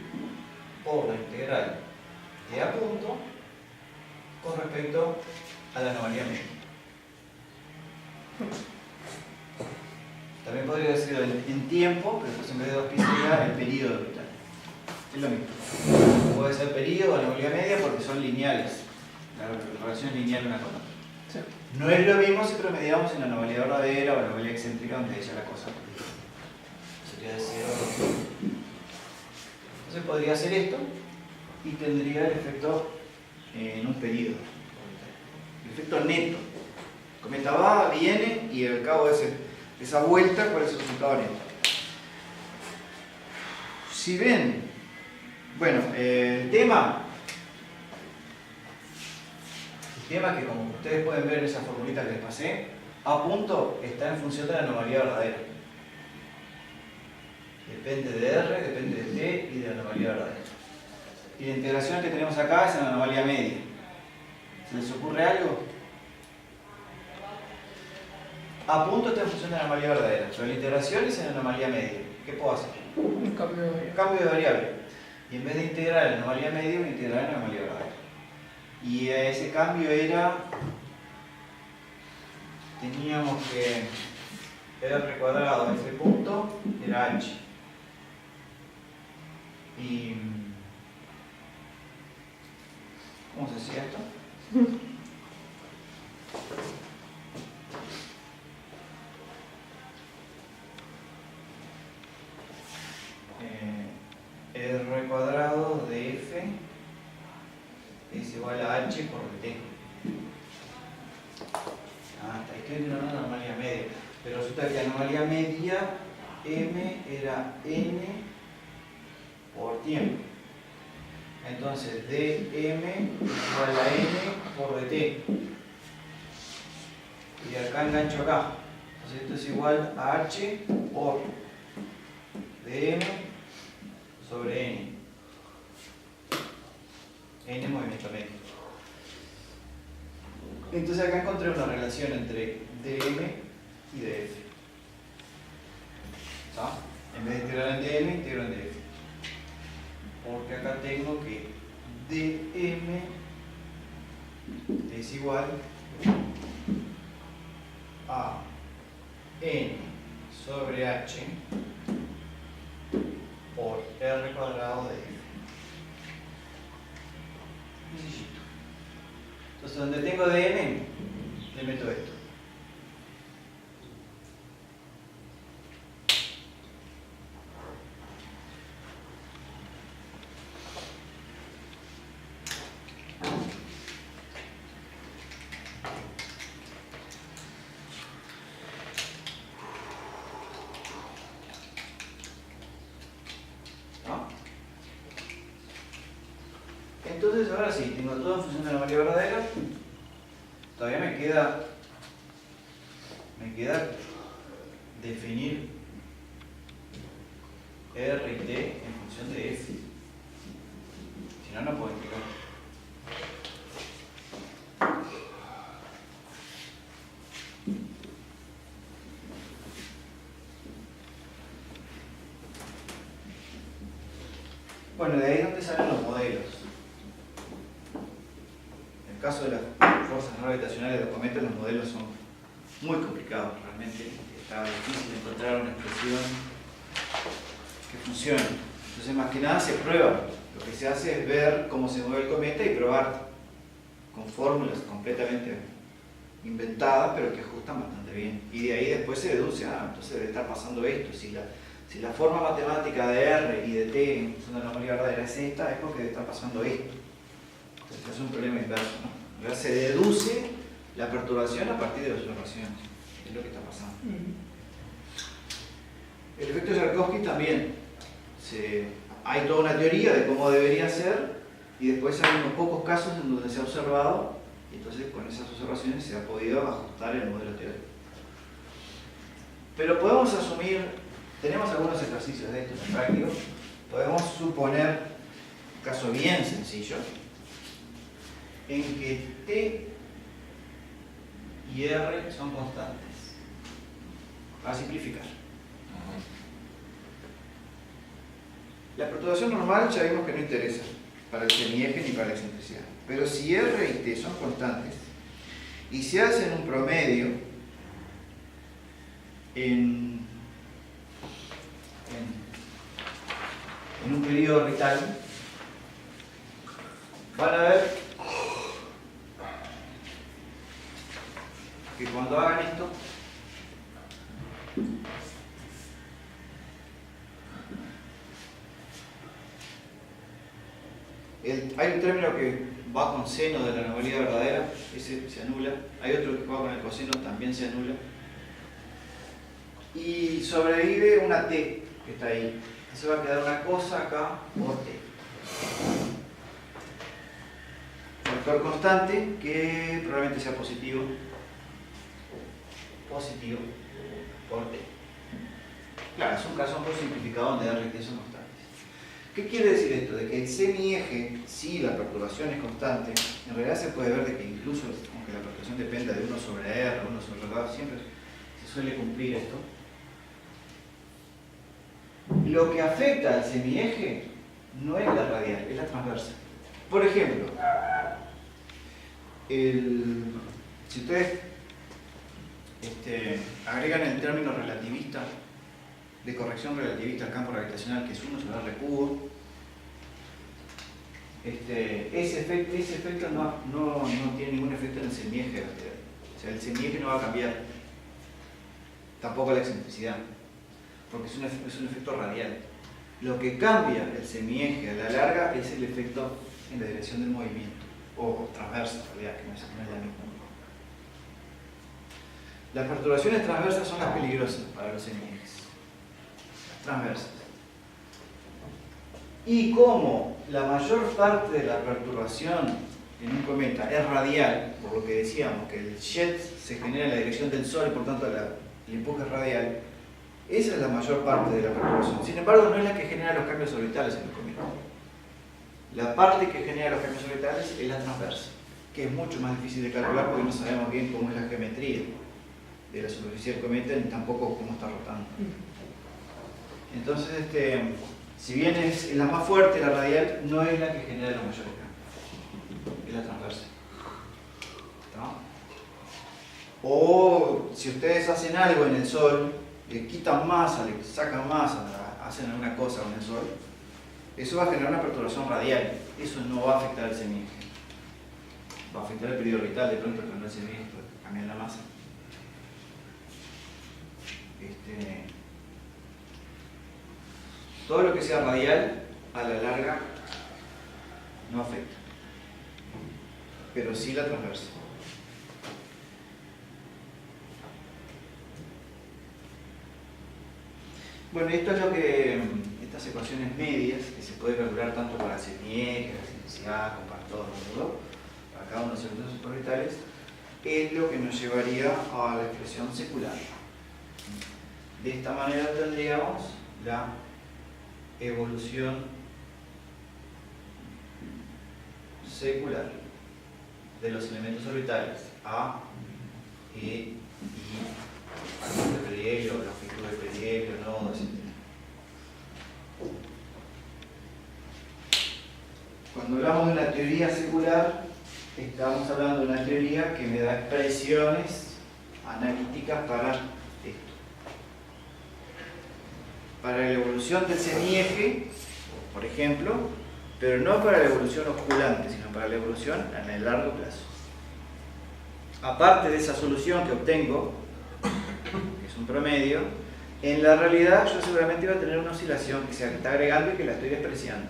Speaker 1: por la integral de A punto con respecto a la anomalía media. También podría decirlo en tiempo, pero pues en vez de 2pi sería el período orbital. Es lo mismo. Puede ser período o anomalía media porque son lineales. La relación es lineal una con otra.
Speaker 2: Sí.
Speaker 1: No es lo mismo si promediamos en la anomalía verdadera o la anomalía excéntrica, donde ya la cosa sería de 0. Entonces podría hacer esto y tendría el efecto en un periodo. El efecto neto. El cometa va, viene y al cabo de esa vuelta, ¿cuál es el resultado neto? Si ven, bueno, el tema que como ustedes pueden ver en esa formulita que les pasé, A punto está en función de la anomalía verdadera. Depende de R, depende de T y de la anomalía verdadera. Y la integración que tenemos acá es en la anomalía media. ¿Se les ocurre algo? A punto está en función de la anomalía verdadera, pero la integración es en la anomalía media. ¿Qué puedo hacer?
Speaker 2: Un cambio de variable.
Speaker 1: Cambio de variable. Y en vez de integrar en la anomalía media, voy a integrar en la anomalía verdadera. Y ese cambio era, teníamos que R cuadrado F punto era H. Y ¿cómo se hacía esto? R cuadrado de F es igual a H por T. Hasta ahí estoy en una anomalía media. Pero resulta que la anomalía media M era N por tiempo. Entonces dm igual a N por dt. Y acá engancho acá. Entonces esto es igual a H por dm sobre N. N movimiento medio. Entonces acá encontré una relación entre dm y df. ¿Está? En vez de integrar en dm, integro en df. Porque acá tengo que dm es igual a n sobre h por r cuadrado de f. Sencillito. Entonces, donde tengo dm, le meto esto. Entonces ahora sí, tengo todo en función de la anomalía verdadera. Todavía me queda definir R y T en función de F. Si no, no puedo integrar. Bueno, de ahí es donde salen los modelos. En el caso de las fuerzas no gravitacionales de los cometas, los modelos son muy complicados, realmente está difícil encontrar una expresión que funcione. Entonces, más que nada se prueba. Lo que se hace es ver cómo se mueve el cometa y probar con fórmulas completamente inventadas, pero que ajustan bastante bien. Y de ahí después se deduce, entonces debe estar pasando esto. Si la forma matemática de R y de T en función de la anomalía verdadera es esta, es porque debe estar pasando esto. Entonces es un problema inverso, ¿no? Se deduce la perturbación a partir de las observaciones. Es lo que está pasando. El efecto de Yarkovsky también se hay toda una teoría de cómo debería ser y después hay unos pocos casos en donde se ha observado y entonces con esas observaciones se ha podido ajustar el modelo teórico. Pero podemos asumir, tenemos algunos ejercicios de estos en práctico, podemos suponer un caso bien sencillo en que T y R son constantes. Para simplificar. La perturbación normal ya vimos que no interesa para el semieje ni para la excentricidad. Pero si R y T son constantes y se hacen un promedio en un periodo orbital, van a ver que cuando hagan esto, hay un término que va con seno de la anomalía verdadera, ese se anula. Hay otro que va con el coseno, también se anula. Y sobrevive una T que está ahí. Se va a quedar una cosa acá por T. Factor constante que probablemente sea positivo. Positivo por T. Claro, es un caso un poco simplificado donde R y T son constantes. ¿Qué quiere decir esto? De que el semieje, si la perturbación es constante, en realidad se puede ver de que incluso, aunque la perturbación dependa de 1 sobre R, 1 sobre R, siempre se suele cumplir esto. Lo que afecta al semieje no es la radial, es la transversa. Por ejemplo, si ustedes agregan el término relativista, de corrección relativista al campo gravitacional, que es 1 sobre R cubo, ese efecto no tiene ningún efecto en el semieje. O sea, el semieje no va a cambiar, tampoco la excentricidad, porque es un efecto radial. Lo que cambia el semieje a la larga es el efecto en la dirección del movimiento, o transversa, en realidad, que no es la misma. Las perturbaciones transversas son las peligrosas para los semiejes. Transversas. Y como la mayor parte de la perturbación en un cometa es radial, por lo que decíamos que el jet se genera en la dirección del Sol y por tanto el empuje es radial, esa es la mayor parte de la perturbación. Sin embargo, no es la que genera los cambios orbitales en el cometa. La parte que genera los cambios orbitales es la transversa, que es mucho más difícil de calcular porque no sabemos bien cómo es la geometría de la superficie del cometa ni tampoco cómo está rotando. Entonces, si bien es la más fuerte, la radial, no es la que genera los mayores cambios, es la transversa. ¿Está? O si ustedes hacen algo en el Sol, le quitan masa, le sacan masa, hacen alguna cosa con el Sol, eso va a generar una perturbación radial. Eso no va a afectar el semieje. Va a afectar el periodo orbital de pronto, pero no el semieje, porque cambian la masa. Todo lo que sea radial, a la larga, no afecta. Pero sí la transversa. Bueno, esto es lo que, estas ecuaciones medias, que se puede calcular tanto para semieje, la excentricidad, como para todo, para cada uno de los elementos suborbitales, es lo que nos llevaría a la expresión secular. De esta manera tendríamos la evolución secular de los elementos orbitales A, E, I, átomos de perihelio, longitud de perihelio, nodos, etc. Cuando hablamos de una teoría secular, estamos hablando de una teoría que me da expresiones analíticas para esto. Para la evolución del semieje, por ejemplo, pero no para la evolución osculante, sino para la evolución en el largo plazo. Aparte de esa solución que obtengo, que es un promedio, en la realidad yo seguramente voy a tener una oscilación que se está agregando y que la estoy despreciando.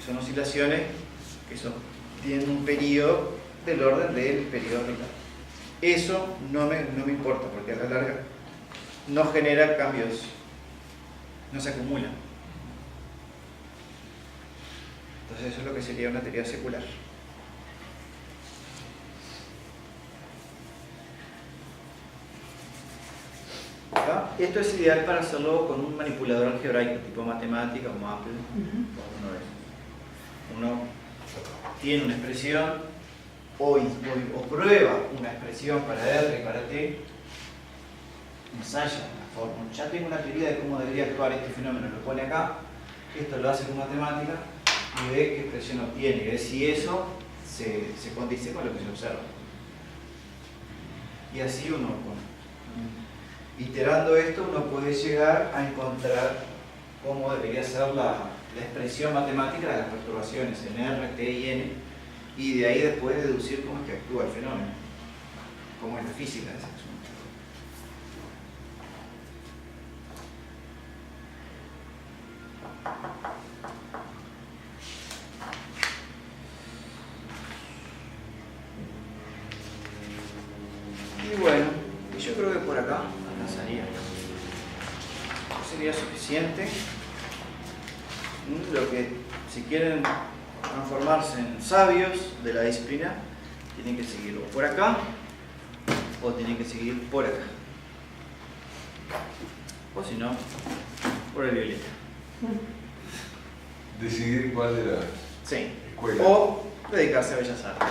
Speaker 1: Son oscilaciones que tienen un periodo del orden del periodo orbital. Eso no me importa, porque a la larga no genera cambios, no se acumulan. Entonces eso es lo que sería una teoría secular. ¿Está? Esto es ideal para hacerlo con un manipulador algebraico tipo matemática o Maple. Uno tiene una expresión o prueba una expresión para R y para T, ensaya la fórmula. Ya tengo una teoría de cómo debería actuar este fenómeno, lo pone acá, esto lo hace con matemática y ve qué expresión obtiene, y ve si eso se condice con lo que se observa. Y así uno, iterando esto, uno puede llegar a encontrar cómo debería ser la expresión matemática de las perturbaciones en R, T y N, y de ahí después deducir cómo es que actúa el fenómeno, cómo es la física de ese asunto. Y bueno, yo creo que por acá alcanzaría. Sería suficiente. Lo que, si quieren transformarse en sabios de la disciplina, tienen que seguirlo por acá o tienen que seguir por acá. O si no, por el violeta.
Speaker 3: Decidir cuál de las
Speaker 1: Sí.
Speaker 3: escuelas.
Speaker 1: O dedicarse a Bellas Artes.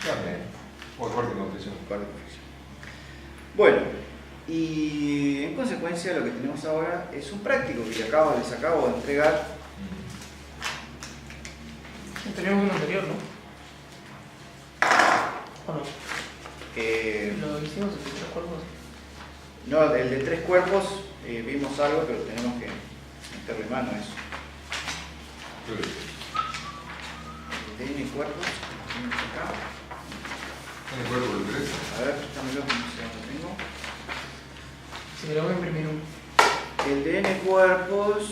Speaker 3: También. O a corte y confesión.
Speaker 1: Bueno, y en consecuencia lo que tenemos ahora es un práctico que les acabo de entregar.
Speaker 2: Teníamos uno anterior, ¿no? ¿O no? Lo hicimos en 3 cuerpos.
Speaker 1: No, el de 3 cuerpos vimos algo, pero tenemos que meterle mano a eso. El de N cuerpos, tenemos acá.
Speaker 3: ¿En el cuerpo del 3?
Speaker 1: A ver, préstamelo, no sé dónde tengo.
Speaker 2: Si me lo voy a imprimir uno.
Speaker 1: El de N cuerpos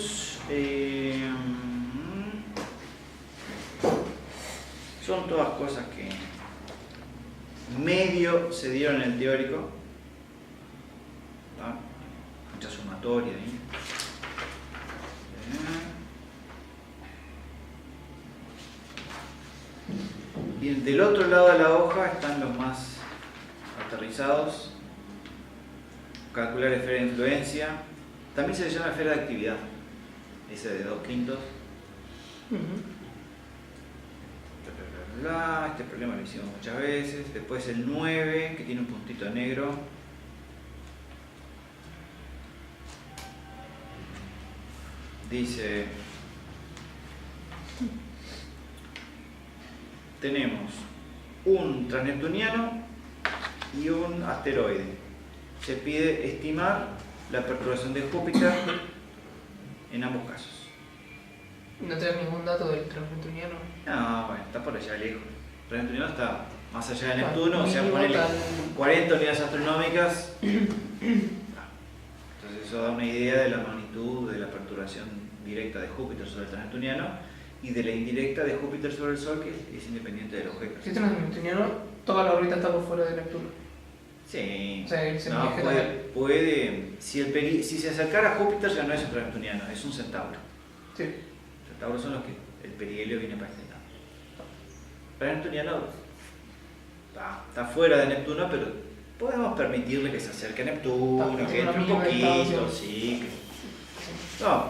Speaker 1: son todas cosas que medio se dieron en el teórico. ¿Ah? Mucha sumatoria ahí. Y del otro lado de la hoja están los más aterrizados. Calcular esfera de influencia. También se le llama esfera de actividad. Ese de 2/5. Este problema lo hicimos muchas veces. Después el 9, que tiene un puntito negro. Dice, tenemos un transneptuniano y un asteroide. Se pide estimar la perturbación de Júpiter en ambos casos.
Speaker 2: No tenés ningún dato del transneptuniano.
Speaker 1: No, bueno, está por allá lejos. El transneptuniano está más allá de Neptuno, o
Speaker 2: Mínimo
Speaker 1: sea, ponele
Speaker 2: tal.
Speaker 1: 40 unidades astronómicas. Entonces eso da una idea de la magnitud de la perturbación directa de Júpiter sobre el transneptuniano y de la indirecta de Júpiter sobre el Sol, que es independiente del objeto.
Speaker 2: Si este transneptuniano, toda la órbita está por fuera de Neptuno.
Speaker 1: Sí.
Speaker 2: O sea, el
Speaker 1: No,
Speaker 2: semieje
Speaker 1: puede si se acercara a Júpiter ya no es un transneptuniano, es un centauro.
Speaker 2: Sí.
Speaker 1: Los centauros son los que el perihelio viene para este lado. Para el neptuniano está fuera de Neptuno, pero podemos permitirle que se acerque a Neptuno, que entre un poquito, sí. No,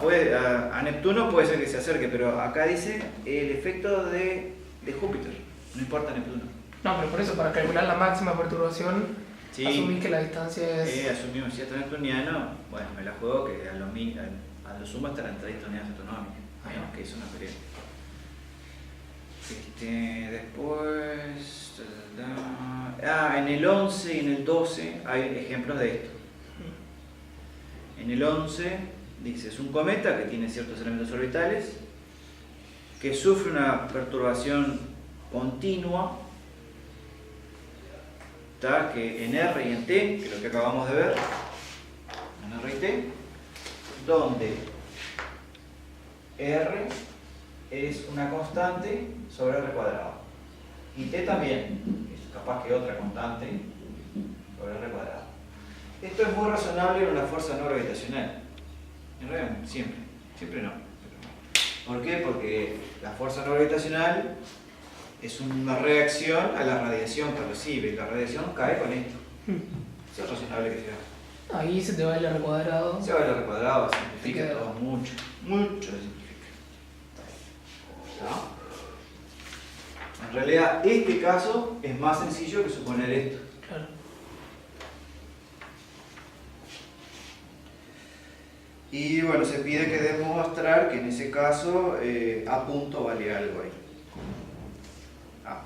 Speaker 1: a Neptuno puede ser que se acerque, pero acá dice el efecto de Júpiter, no importa Neptuno.
Speaker 2: No, pero por eso, para calcular la máxima perturbación,
Speaker 1: Sí.
Speaker 2: asumís que la distancia es...
Speaker 1: Asumimos si es neptuniano, bueno, me la juego que a lo sumo estarán 30 unidades astronómicas, menos que eso no creo. Después... en el 11 y en el 12 hay ejemplos de esto. En el 11 dice, es un cometa que tiene ciertos elementos orbitales, que sufre una perturbación continua, que en R y en T, que es lo que acabamos de ver, en R y T, donde R es una constante sobre R cuadrado. Y T también, es capaz que otra constante sobre R cuadrado. Esto es muy razonable en una fuerza no gravitacional. En realidad, siempre no. ¿Por qué? Porque la fuerza no gravitacional es una reacción a la radiación que recibe. La radiación cae con esto. Es razonable que sea.
Speaker 2: Ahí se te va el R cuadrado.
Speaker 1: Se va a lo cuadrado, simplifica
Speaker 2: Queda.
Speaker 1: todo mucho, mucho se simplifica. ¿No? En realidad, este caso es más sencillo que suponer esto.
Speaker 2: Claro.
Speaker 1: Y bueno, se pide que demostrar que en ese caso A punto vale algo ahí. A.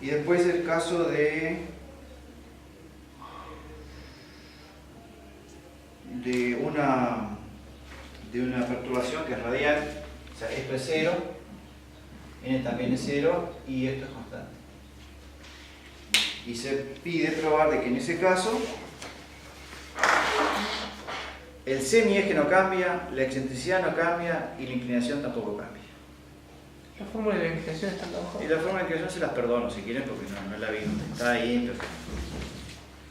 Speaker 1: Y después el caso de una perturbación que es radial, o sea, esto es 0, n también es 0 y esto es constante. Y se pide probar de que en ese caso el semieje no cambia, la excentricidad no cambia y la inclinación tampoco cambia.
Speaker 2: La fórmula de la inclinación está abajo.
Speaker 1: Y la forma de inclinación se las perdono si quieren porque no la vi, está ahí, pero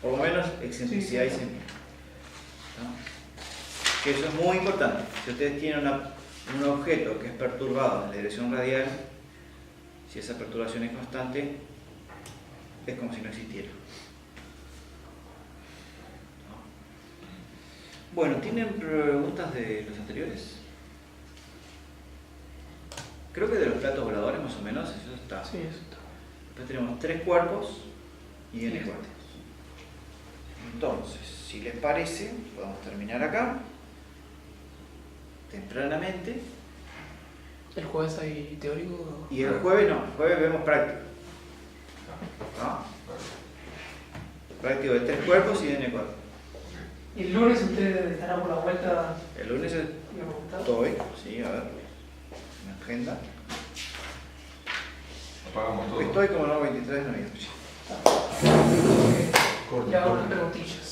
Speaker 1: por lo menos excentricidad y semieje. ¿No? Que eso es muy importante. Si ustedes tienen un objeto que es perturbado en la dirección radial, si esa perturbación es constante, es como si no existiera. ¿No? Bueno, ¿tienen preguntas de los anteriores? Creo que de los platos voladores más o menos eso está.
Speaker 2: Sí, eso está.
Speaker 1: Después tenemos 3 cuerpos y n cuerpos. Entonces, si les parece, podemos terminar acá. Tempranamente.
Speaker 2: ¿El jueves hay teórico?
Speaker 1: Y el jueves no, el jueves vemos práctico. ¿No? Práctico de 3 cuerpos y n cuerpos.
Speaker 2: ¿Y el lunes usted estará por la vuelta?
Speaker 1: El lunes estoy, sí, a ver, mi agenda.
Speaker 3: Apagamos todo.
Speaker 1: Estoy como no 23 de noviembre.
Speaker 2: Le hago unas preguntillas.